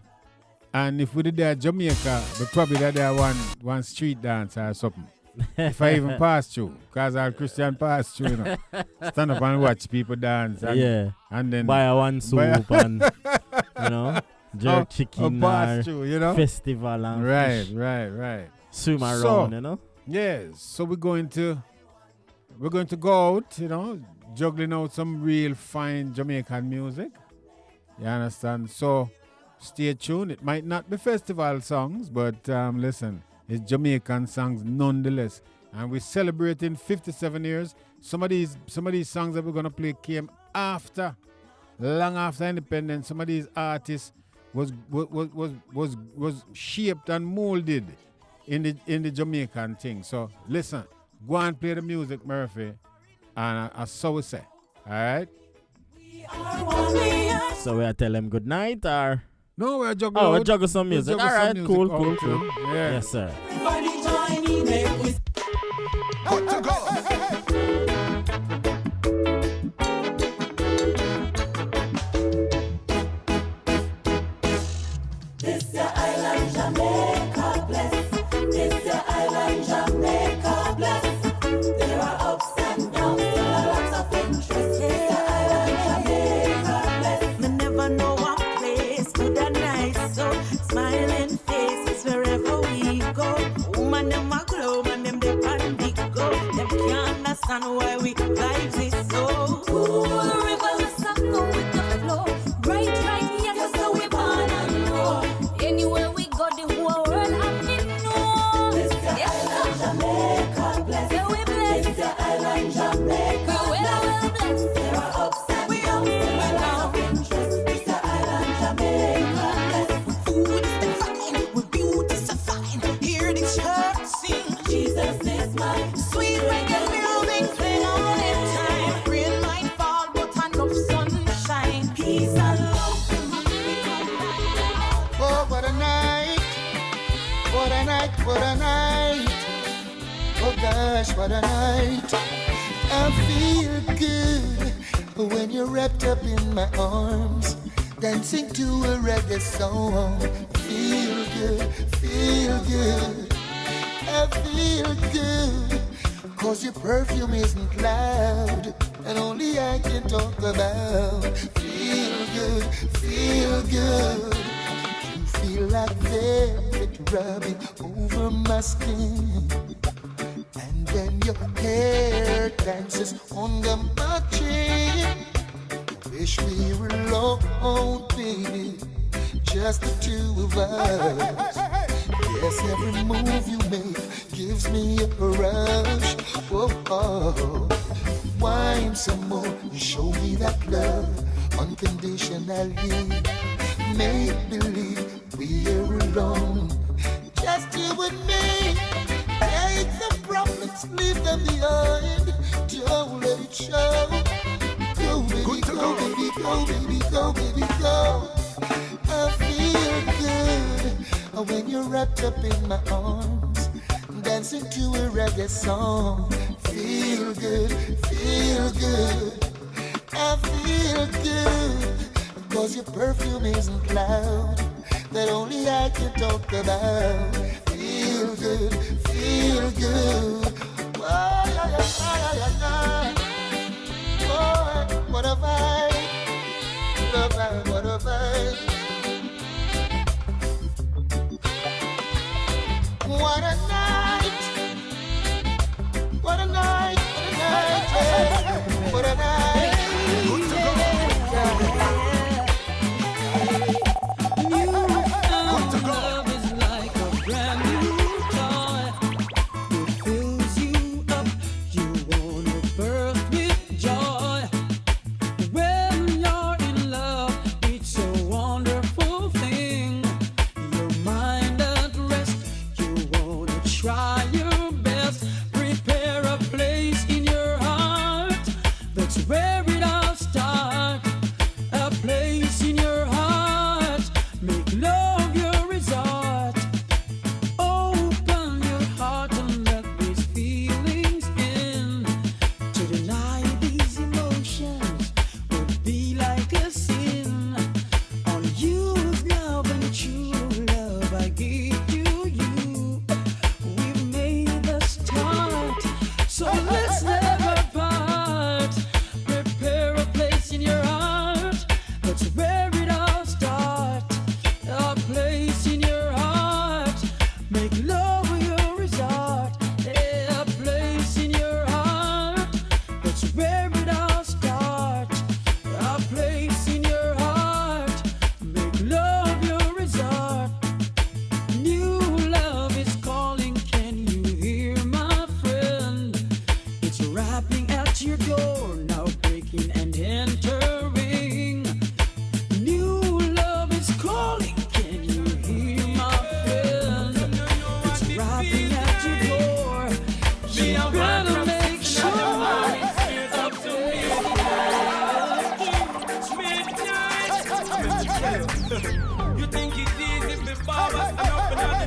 And if we did that Jamaica, we probably did there one street dance or something. If I even pass through, because our Christian pass through, you know. Stand up and watch people dance. And, and then buy a one soup and, you know, jerk chicken pass through, you know? festival and right, fish. Right. swim around, you know. Yes. So we're going to go out, you know, juggling out some real fine Jamaican music. You understand? So stay tuned. It might not be festival songs, but listen, it's Jamaican songs nonetheless. And we're celebrating 57 years. Some of these songs that we're gonna play came after, long after independence. Some of these artists was shaped and molded in the Jamaican thing. So listen, go and play the music, Murphy, and so we say. All right. So we are tell them good night, or no, we're juggling. Oh, we juggle some music. All right, cool. Yeah. Yes, sir. Good to go. This your island Jamaica bless. This your island Jamaica bless. There are ups and downs, there are lots of interest. This your island Jamaica bless. Me never know one place good and nice, so smiling faces wherever we go. Woman them a glow, man them they pan big go. Them can't understand why we vibes is so cool. River sucker with the flow, right, yes, so we born and grow. Anywhere we go, the whole world have to know. This your island Jamaica bless. Yeah, we bless. This your island Jamaica bless. There are ups and downs, there are lots of interest. This your island Jamaica bless. food is divine, with beauty so fine. Hear the church sing, Jesus is mine. sweet reggae music playing all the time. Rain might fall, but enough sunshine. Peace and love. Oh, what a night. What a night, what a night. Oh gosh, what a night. I feel good when you're wrapped up in my arms, dancing to a reggae song. Feel good, feel good. I feel good, cause your perfume isn't loud, and only I can talk about. Feel good, feel good. You feel like velvet rubbing over my skin, and then your hair dances under my chin. Wish we were alone, baby, just the two of us. Yes, every move you make gives me a rush. Oh, wine some more, show me that love unconditionally. Make believe we're alone, just you and me. Take the problems, leave them behind. Don't let it show. Go, baby, go, baby, go, baby, go, baby, go. I feel good when you're wrapped up in my arms, dancing to a reggae song. Feel good, feel good. I feel good, cause your perfume isn't loud, that only I can talk about. Feel good, feel good. Oh, yeah, yeah, yeah, yeah, yeah. Oh, what a vibe, what a vibe, what a vibe. What a night, what a night, what a night, yeah. What a night. Love is like a brand new toy. It fills you up, you wanna burst with joy. Well,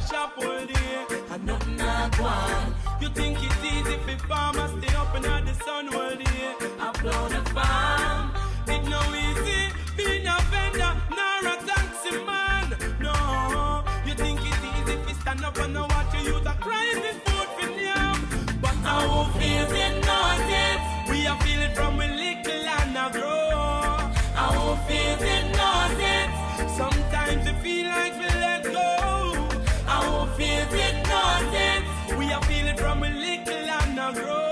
shop all day, and nothing not one. You think it's easy for farmers stay up and at the sun all day, upload the farm. It no easy being a vendor, nor a taxi man. No, you think it's easy if you stand up and now watch you use a crisis food for them. But our feels it not it. We are feeling from a little and a grow. Our feels it not it. Sometimes it feel like we let go. Our feels it not it. We are feeling from a little and a grow.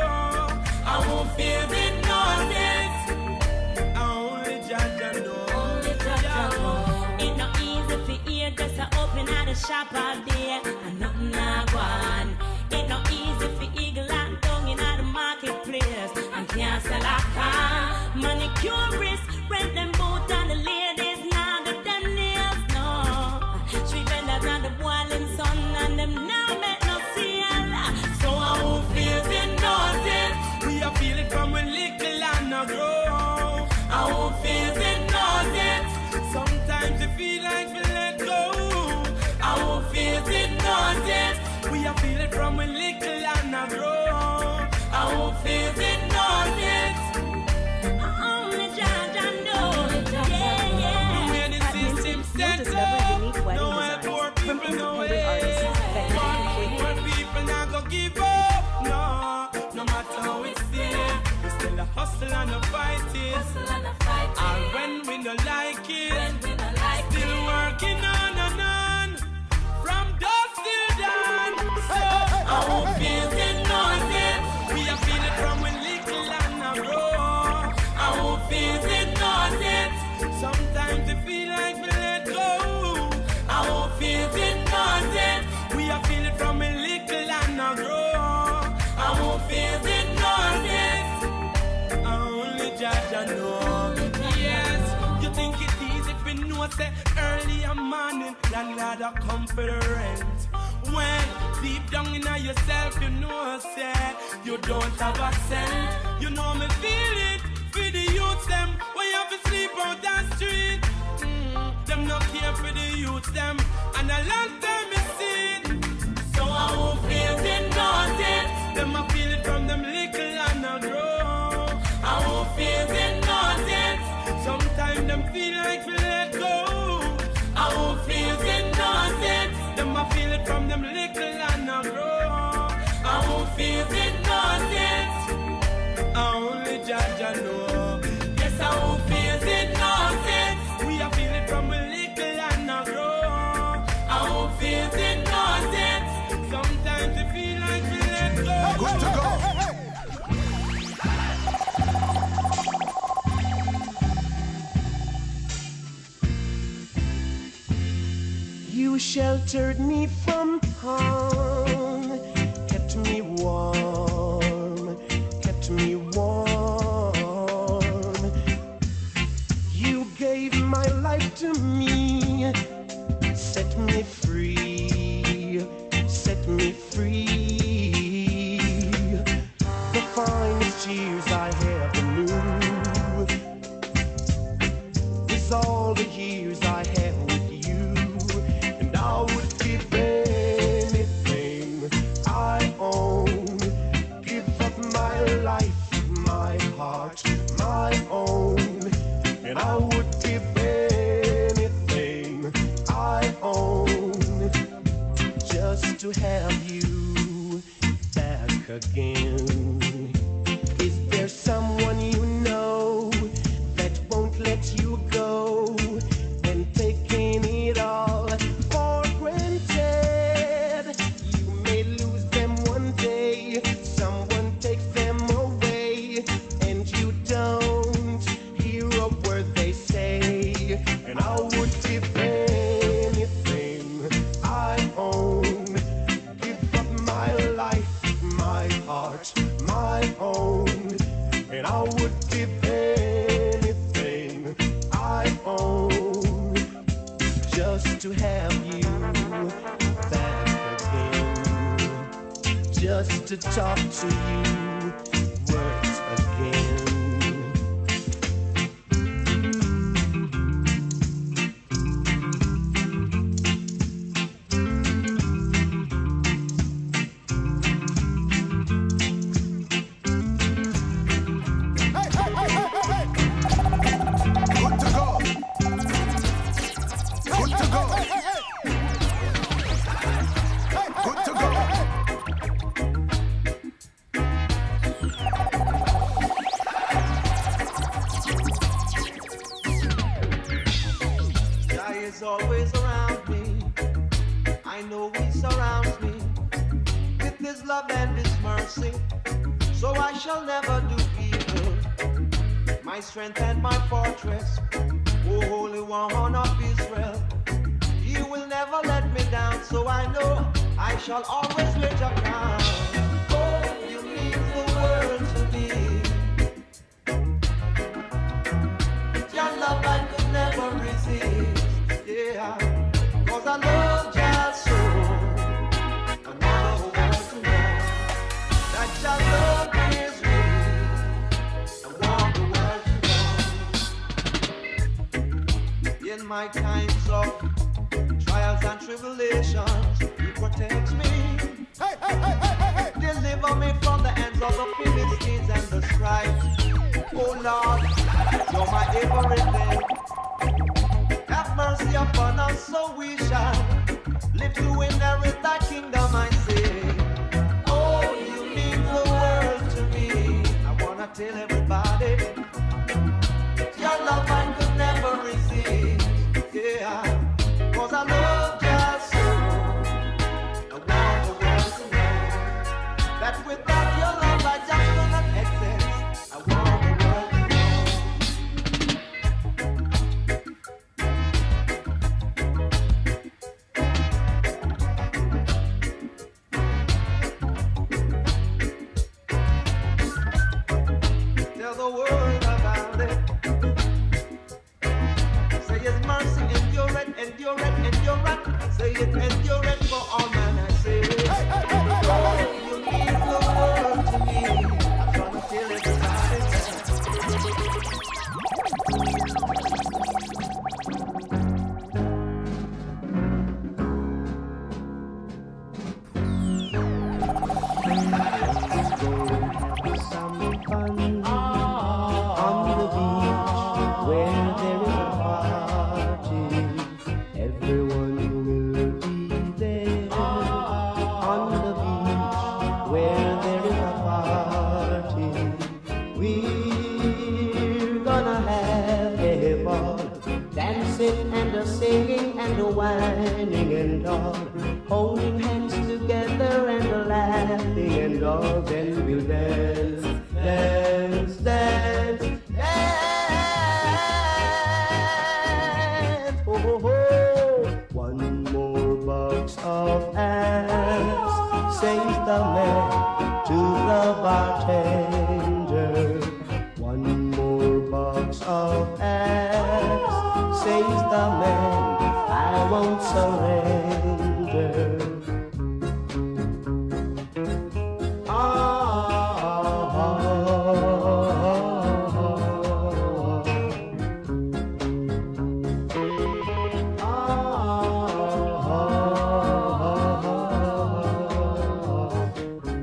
Our feels it not it. It no easy for ear just to open at the shop all day and nothing not one. It no easy for eagle and tongue in at the marketplace and can't sell a car. Manicurists rent them both and the ladies now got them nails. No, street vendors and the boiling sun and them now make no sale. So our feels it not it. We are feeling from a little and a grow. Our feels it not it. Sometimes it feel like we let go. Our feels it not it. We are feeling from a little and a grow. Our feels it not it. Only judge and know. Yeah, yeah. Where the system set up. No help poor people, no way. Poor people not gonna give up. No matter how it's there. We still a hustle and a fight it. And when we don't like it, still working on and on. From dusk till dawn. So our feels it not it. We are feeling from a little and a grow. Our feels it not it. Sometimes it feel like we let go. Our feels it not it. We are feeling from a little and a grow. Our feels it not it. Only judge and know. Yes, you think it's easy if you know say early in morning landlord a come for the rent. When deep down in yourself you know say you don't have a cent. You know me feel it for the youth them when you have to sleep out that street. Them not care for the youth them and a long time is seen. So I won't feel it not it. Them I feel it from them little and a grow. I won't feel it not it. Sometimes them feel like we let go. I won't feel it not it. Them I feel it from them little and a grow. I won't feel it not it. I only judge and know. Yes, I won't feel it not it. We are feeling from a little and a grow. I won't feel it not it. Sometimes it feel like we let go. Good to go. You sheltered me from harm, kept me warm, kept me warm. You gave my life to me, set me free, set me free. The finest years I ever knew is all the years I had with you. I would give anything I own, give up my life, my heart, my own. And I would give anything I own just to have you back again. Is there someone you know that won't let you go and taking it all for granted? You may lose them one day, someone takes them away, and you don't hear a word they say. And I would give anything I own, give up my life, my heart, my own. And I would give anything I own just to have you back again, just to talk to you words again. love and His mercy, so I shall never do evil. My strength and my fortress, O Holy One of Israel. He will never let me down, so I know I shall always wear your crown. Oh, you mean the world to me. Your love I could never resist, yeah. 'Cause I love you so. I want the world to know that your love is real. I want the world to know. In my times of trials and tribulations, you protect me. Hey, hey, hey, hey, hey, hey. Deliver me from the hands of the Philistines and the scribes. Oh Lord, you're my everything. Have mercy upon us so we shall live to inherit thy kingdom, I say. Oh, you mean the world to me. I wanna tell everybody, your love I could never resist, yeah. 'Cause I love you so. I want the world to know that without your love I just cannot exist. I want the world to know. Tell the world about it. Say His mercy endureth, endureth, endureth. Say it endureth for all man. I say, hey, hey, hey, oh, you mean the world to me. I'm trying to tell everybody. On the beach where there is a party, everyone will be there. On the beach where there is a party, we're gonna have a ball, dancing and a singing and a whining and all, holding hands together and a laughing and all. Then we'll dance, dance, dance, dance. Oh, oh, oh. One more box of ass, says the man to the bartender. One more box of ass, says the man, I won't surrender.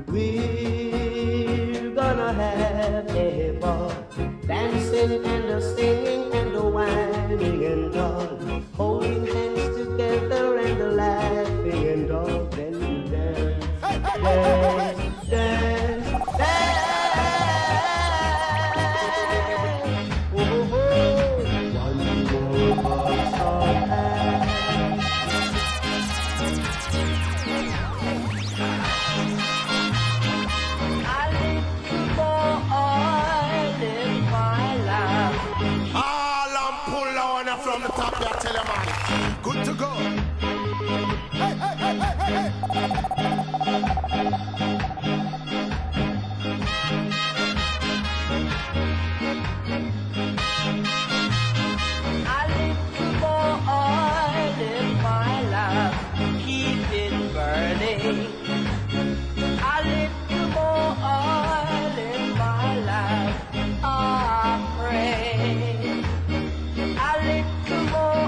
We're gonna have a ball, dancing and a singing and a whining and all, holding hands together and a laughing and all. Then we dance, dance, dance, dance. Oh, oh, oh. One more box of ass. All I'm pull on from the top there, tell you man. Good to go. Hey, hey, hey, hey, hey, hey. I little more oil in my life, keep it burning. A little more oil in my life, I pray. A little more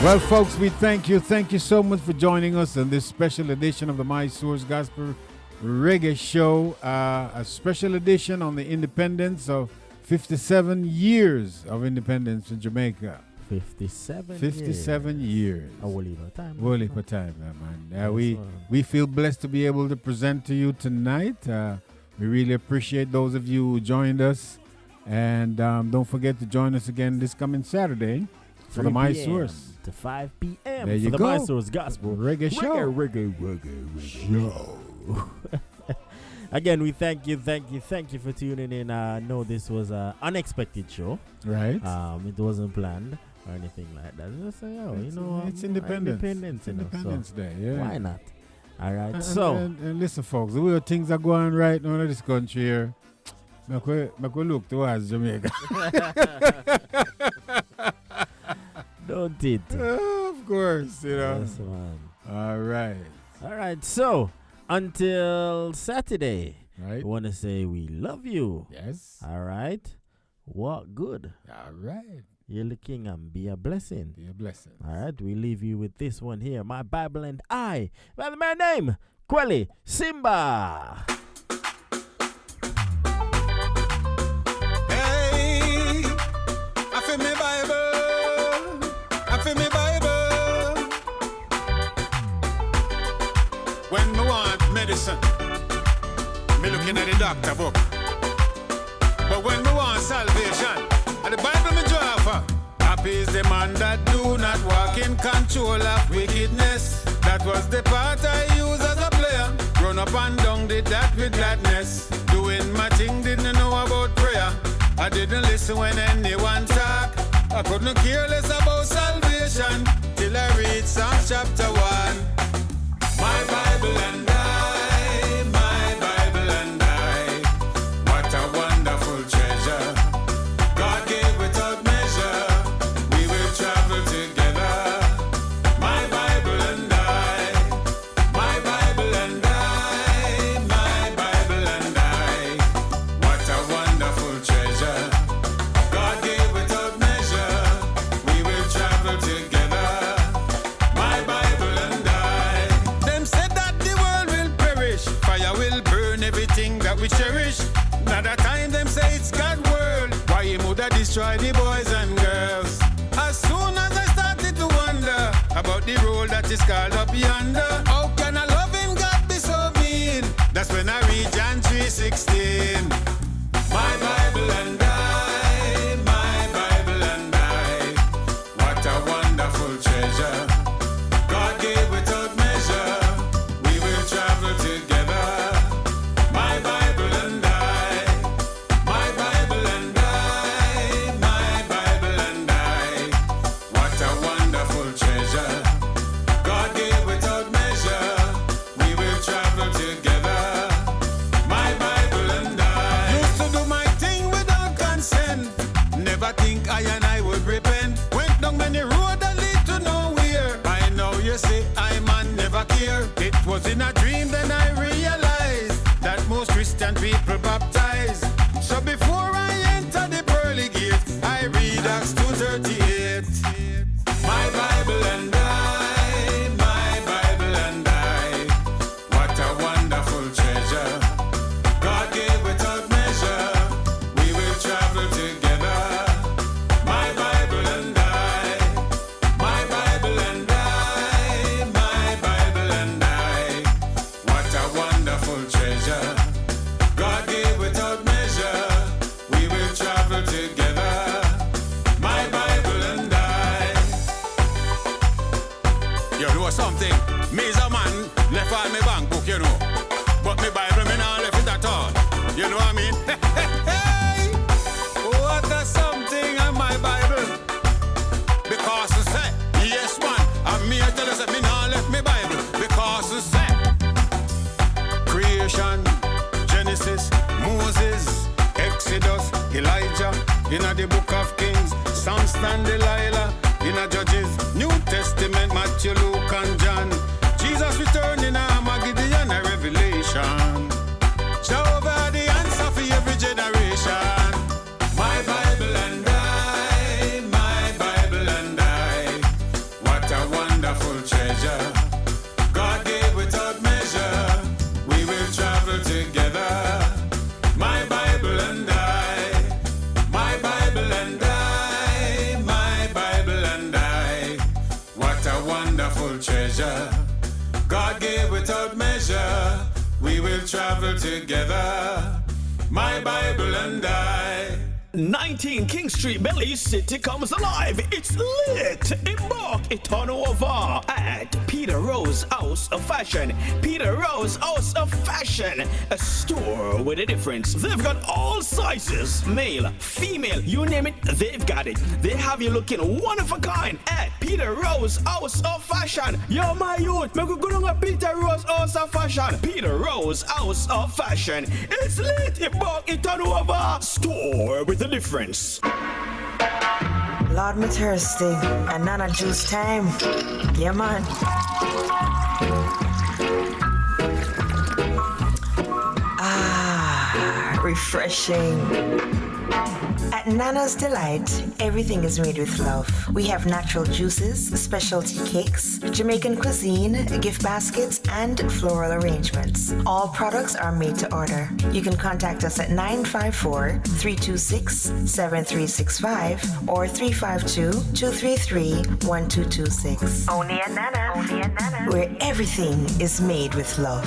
Well, folks, we thank you. Thank you so much for joining us on this special edition of the My Source Gospel Reggae Show. A special edition on the independence of 57 years of independence in Jamaica. 57 years. A whole heap of time. Whole heap of time, man. We feel blessed to be able to present to you tonight. We really appreciate those of you who joined us. And don't forget to join us again this coming Saturday for the My Source. To 5 p.m. There you for go. the My Source Gospel Reggae Show. Reggae Show. Again, we thank you for tuning in. I know this was an unexpected show. Right. It wasn't planned or anything like that. Just say, it's Independence. Independence Day, yeah. Why not? All right. And listen, folks, the way things are going right now in this country here, make we look towards Jamaica. Don't it? Of course, Yes, man. All right. So, until Saturday, right. we want to say we love you. Yes. All right. Walk good. All right. You're the king and be a blessing. Be a blessing. All right. We leave you with this one here. My Bible and I. By the man name, Kweli Simba. Hey, I feel me Bible. Me Bible. When me want medicine, me looking at the doctor book. But when me want salvation, and the Bible me draw for. Happy is the man that do not walk in control of wickedness. That was the part I used as a player. Run up and down, did that with gladness. Doing my thing, didn't know about prayer. I didn't listen when anyone talk. I couldn't care less about salvation till I read Psalms chapter 1. My Bible and I, my Bible and I, what a wonderful treasure. God gave without measure, we will travel together. My Bible and I, my Bible and I, my Bible and I, what a wonderful treasure. God gave without measure, we will travel together. My Bible and I. Them said that the world will perish, fire will burn everything that we cherish. Now the time them say it's God's world, why he would destroy the boys and girls? As soon as I started to wonder about the role that is called up yonder, how can a loving God be so mean? That's when I read John 3:16. My Bible and I, my Bible and I, what a wonderful treasure. God gave without measure, we will travel together. My Bible and I, my Bible and I, my Bible and I, what a wonderful treasure. God gave without measure, we will travel together. My Bible and I used to do my thing without consent. Never think I and I would repent. Went down many road that lead to nowhere. I know you say I man never care. It was in a dream then I realized that most Christian people baptize. So before I enter the pearly gate, I read Acts 2:38. My Bible and I, my Bible and I, what a wonderful treasure. God gave without measure, we will travel together. My Bible and I, my Bible and I, my Bible and I, what a wonderful treasure. God gave without measure, we will travel together. My Bible and I. You know something? Me is a man, left all my bank book, you know. But my Bible, me not left it at all. You know what I mean? Hey, what a something on my Bible. Because you say, yes man, and me I tell you, say, me not left my Bible. Because you say, creation, Genesis, Moses, Exodus, Elijah, in the book of Kings, Samson and Delilah, in the Judges, New Testament, Matthew, Luke and John, Jesus returning, Gideon, and Revelation. Jehovah the answer for every generation. My Bible and I, my Bible and I, what treasure. God gave without measure. We will travel together. My Bible and I. 19 King Street, Belize City comes alive. It's lit. Embark it on over at Peter Rose House of Fashion. Peter Rose House of Fashion, a store with a difference. They've got all sizes, male, female, you name it, they've got it. They have you looking one of a kind at Peter Rose House of Fashion. Yo, my youth, make we go down to Peter Rose House of Fashion. Peter Rose House of Fashion. It's lit. Embark it on over. Store with the difference. Lord, me thirsty. And nana juice time. Yeah, man. Refreshing. At Nana's Delight, everything is made with love. We have natural juices, specialty cakes, Jamaican cuisine, gift baskets, and floral arrangements. All products are made to order. You can contact us at 954-326-7365 or 352-233-1226. Only at Nana's. Only at Nana's. Where everything is made with love.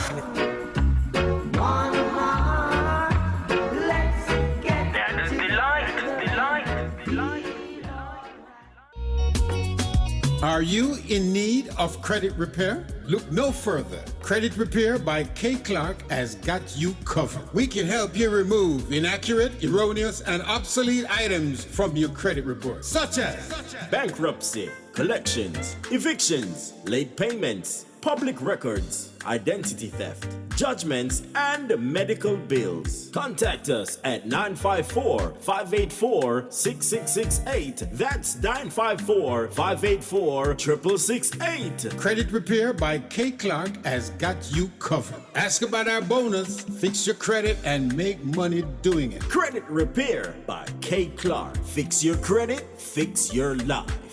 Are you in need of credit repair? Look no further. Credit Repair by K. Clark has got you covered. We can help you remove inaccurate, erroneous, and obsolete items from your credit report, such as bankruptcy, collections, evictions, late payments, public records, identity theft, judgments, and medical bills. Contact us at 954-584-6668. That's 954-584-6668. Credit Repair by K. Clark has got you covered. Ask about our bonus, fix your credit, and make money doing it. Credit Repair by K. Clark. Fix your credit, fix your life.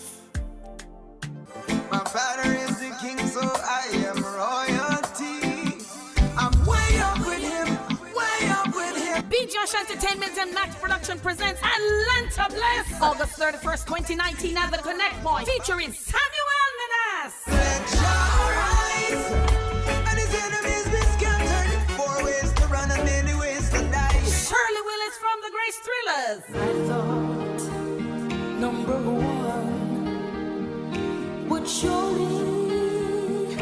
My father is the king, so I am royalty. I'm way up with him, way up with him. B. Josh Entertainment and Max Production presents Atlanta Bliss, August 31st, 2019 at the Connect Point, featuring Samuel Menas. Let Jah rise, and his enemies be scattered. 4 ways to run and many ways to die. Shirley Willis from the Grace Thrillers. I thought number one would surely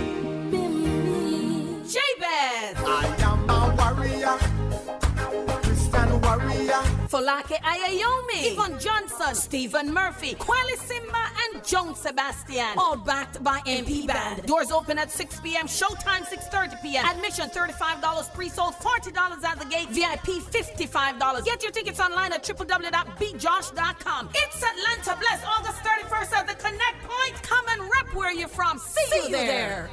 be me. Jabez. I am a warrior, Christian warrior. Folake Ayayomi, Yvonne Johnson, Stephen Murphy, Kweli Simba, and Joan Sebastian. All backed by MP Band. Doors open at 6 p.m. Showtime 6:30 p.m. Admission $35, pre-sold $40 at the gate. VIP $55. Get your tickets online at www.bjosh.com. It's Atlanta Bless, August 31st at the Connect Point. Come and rep where you're from. See you there.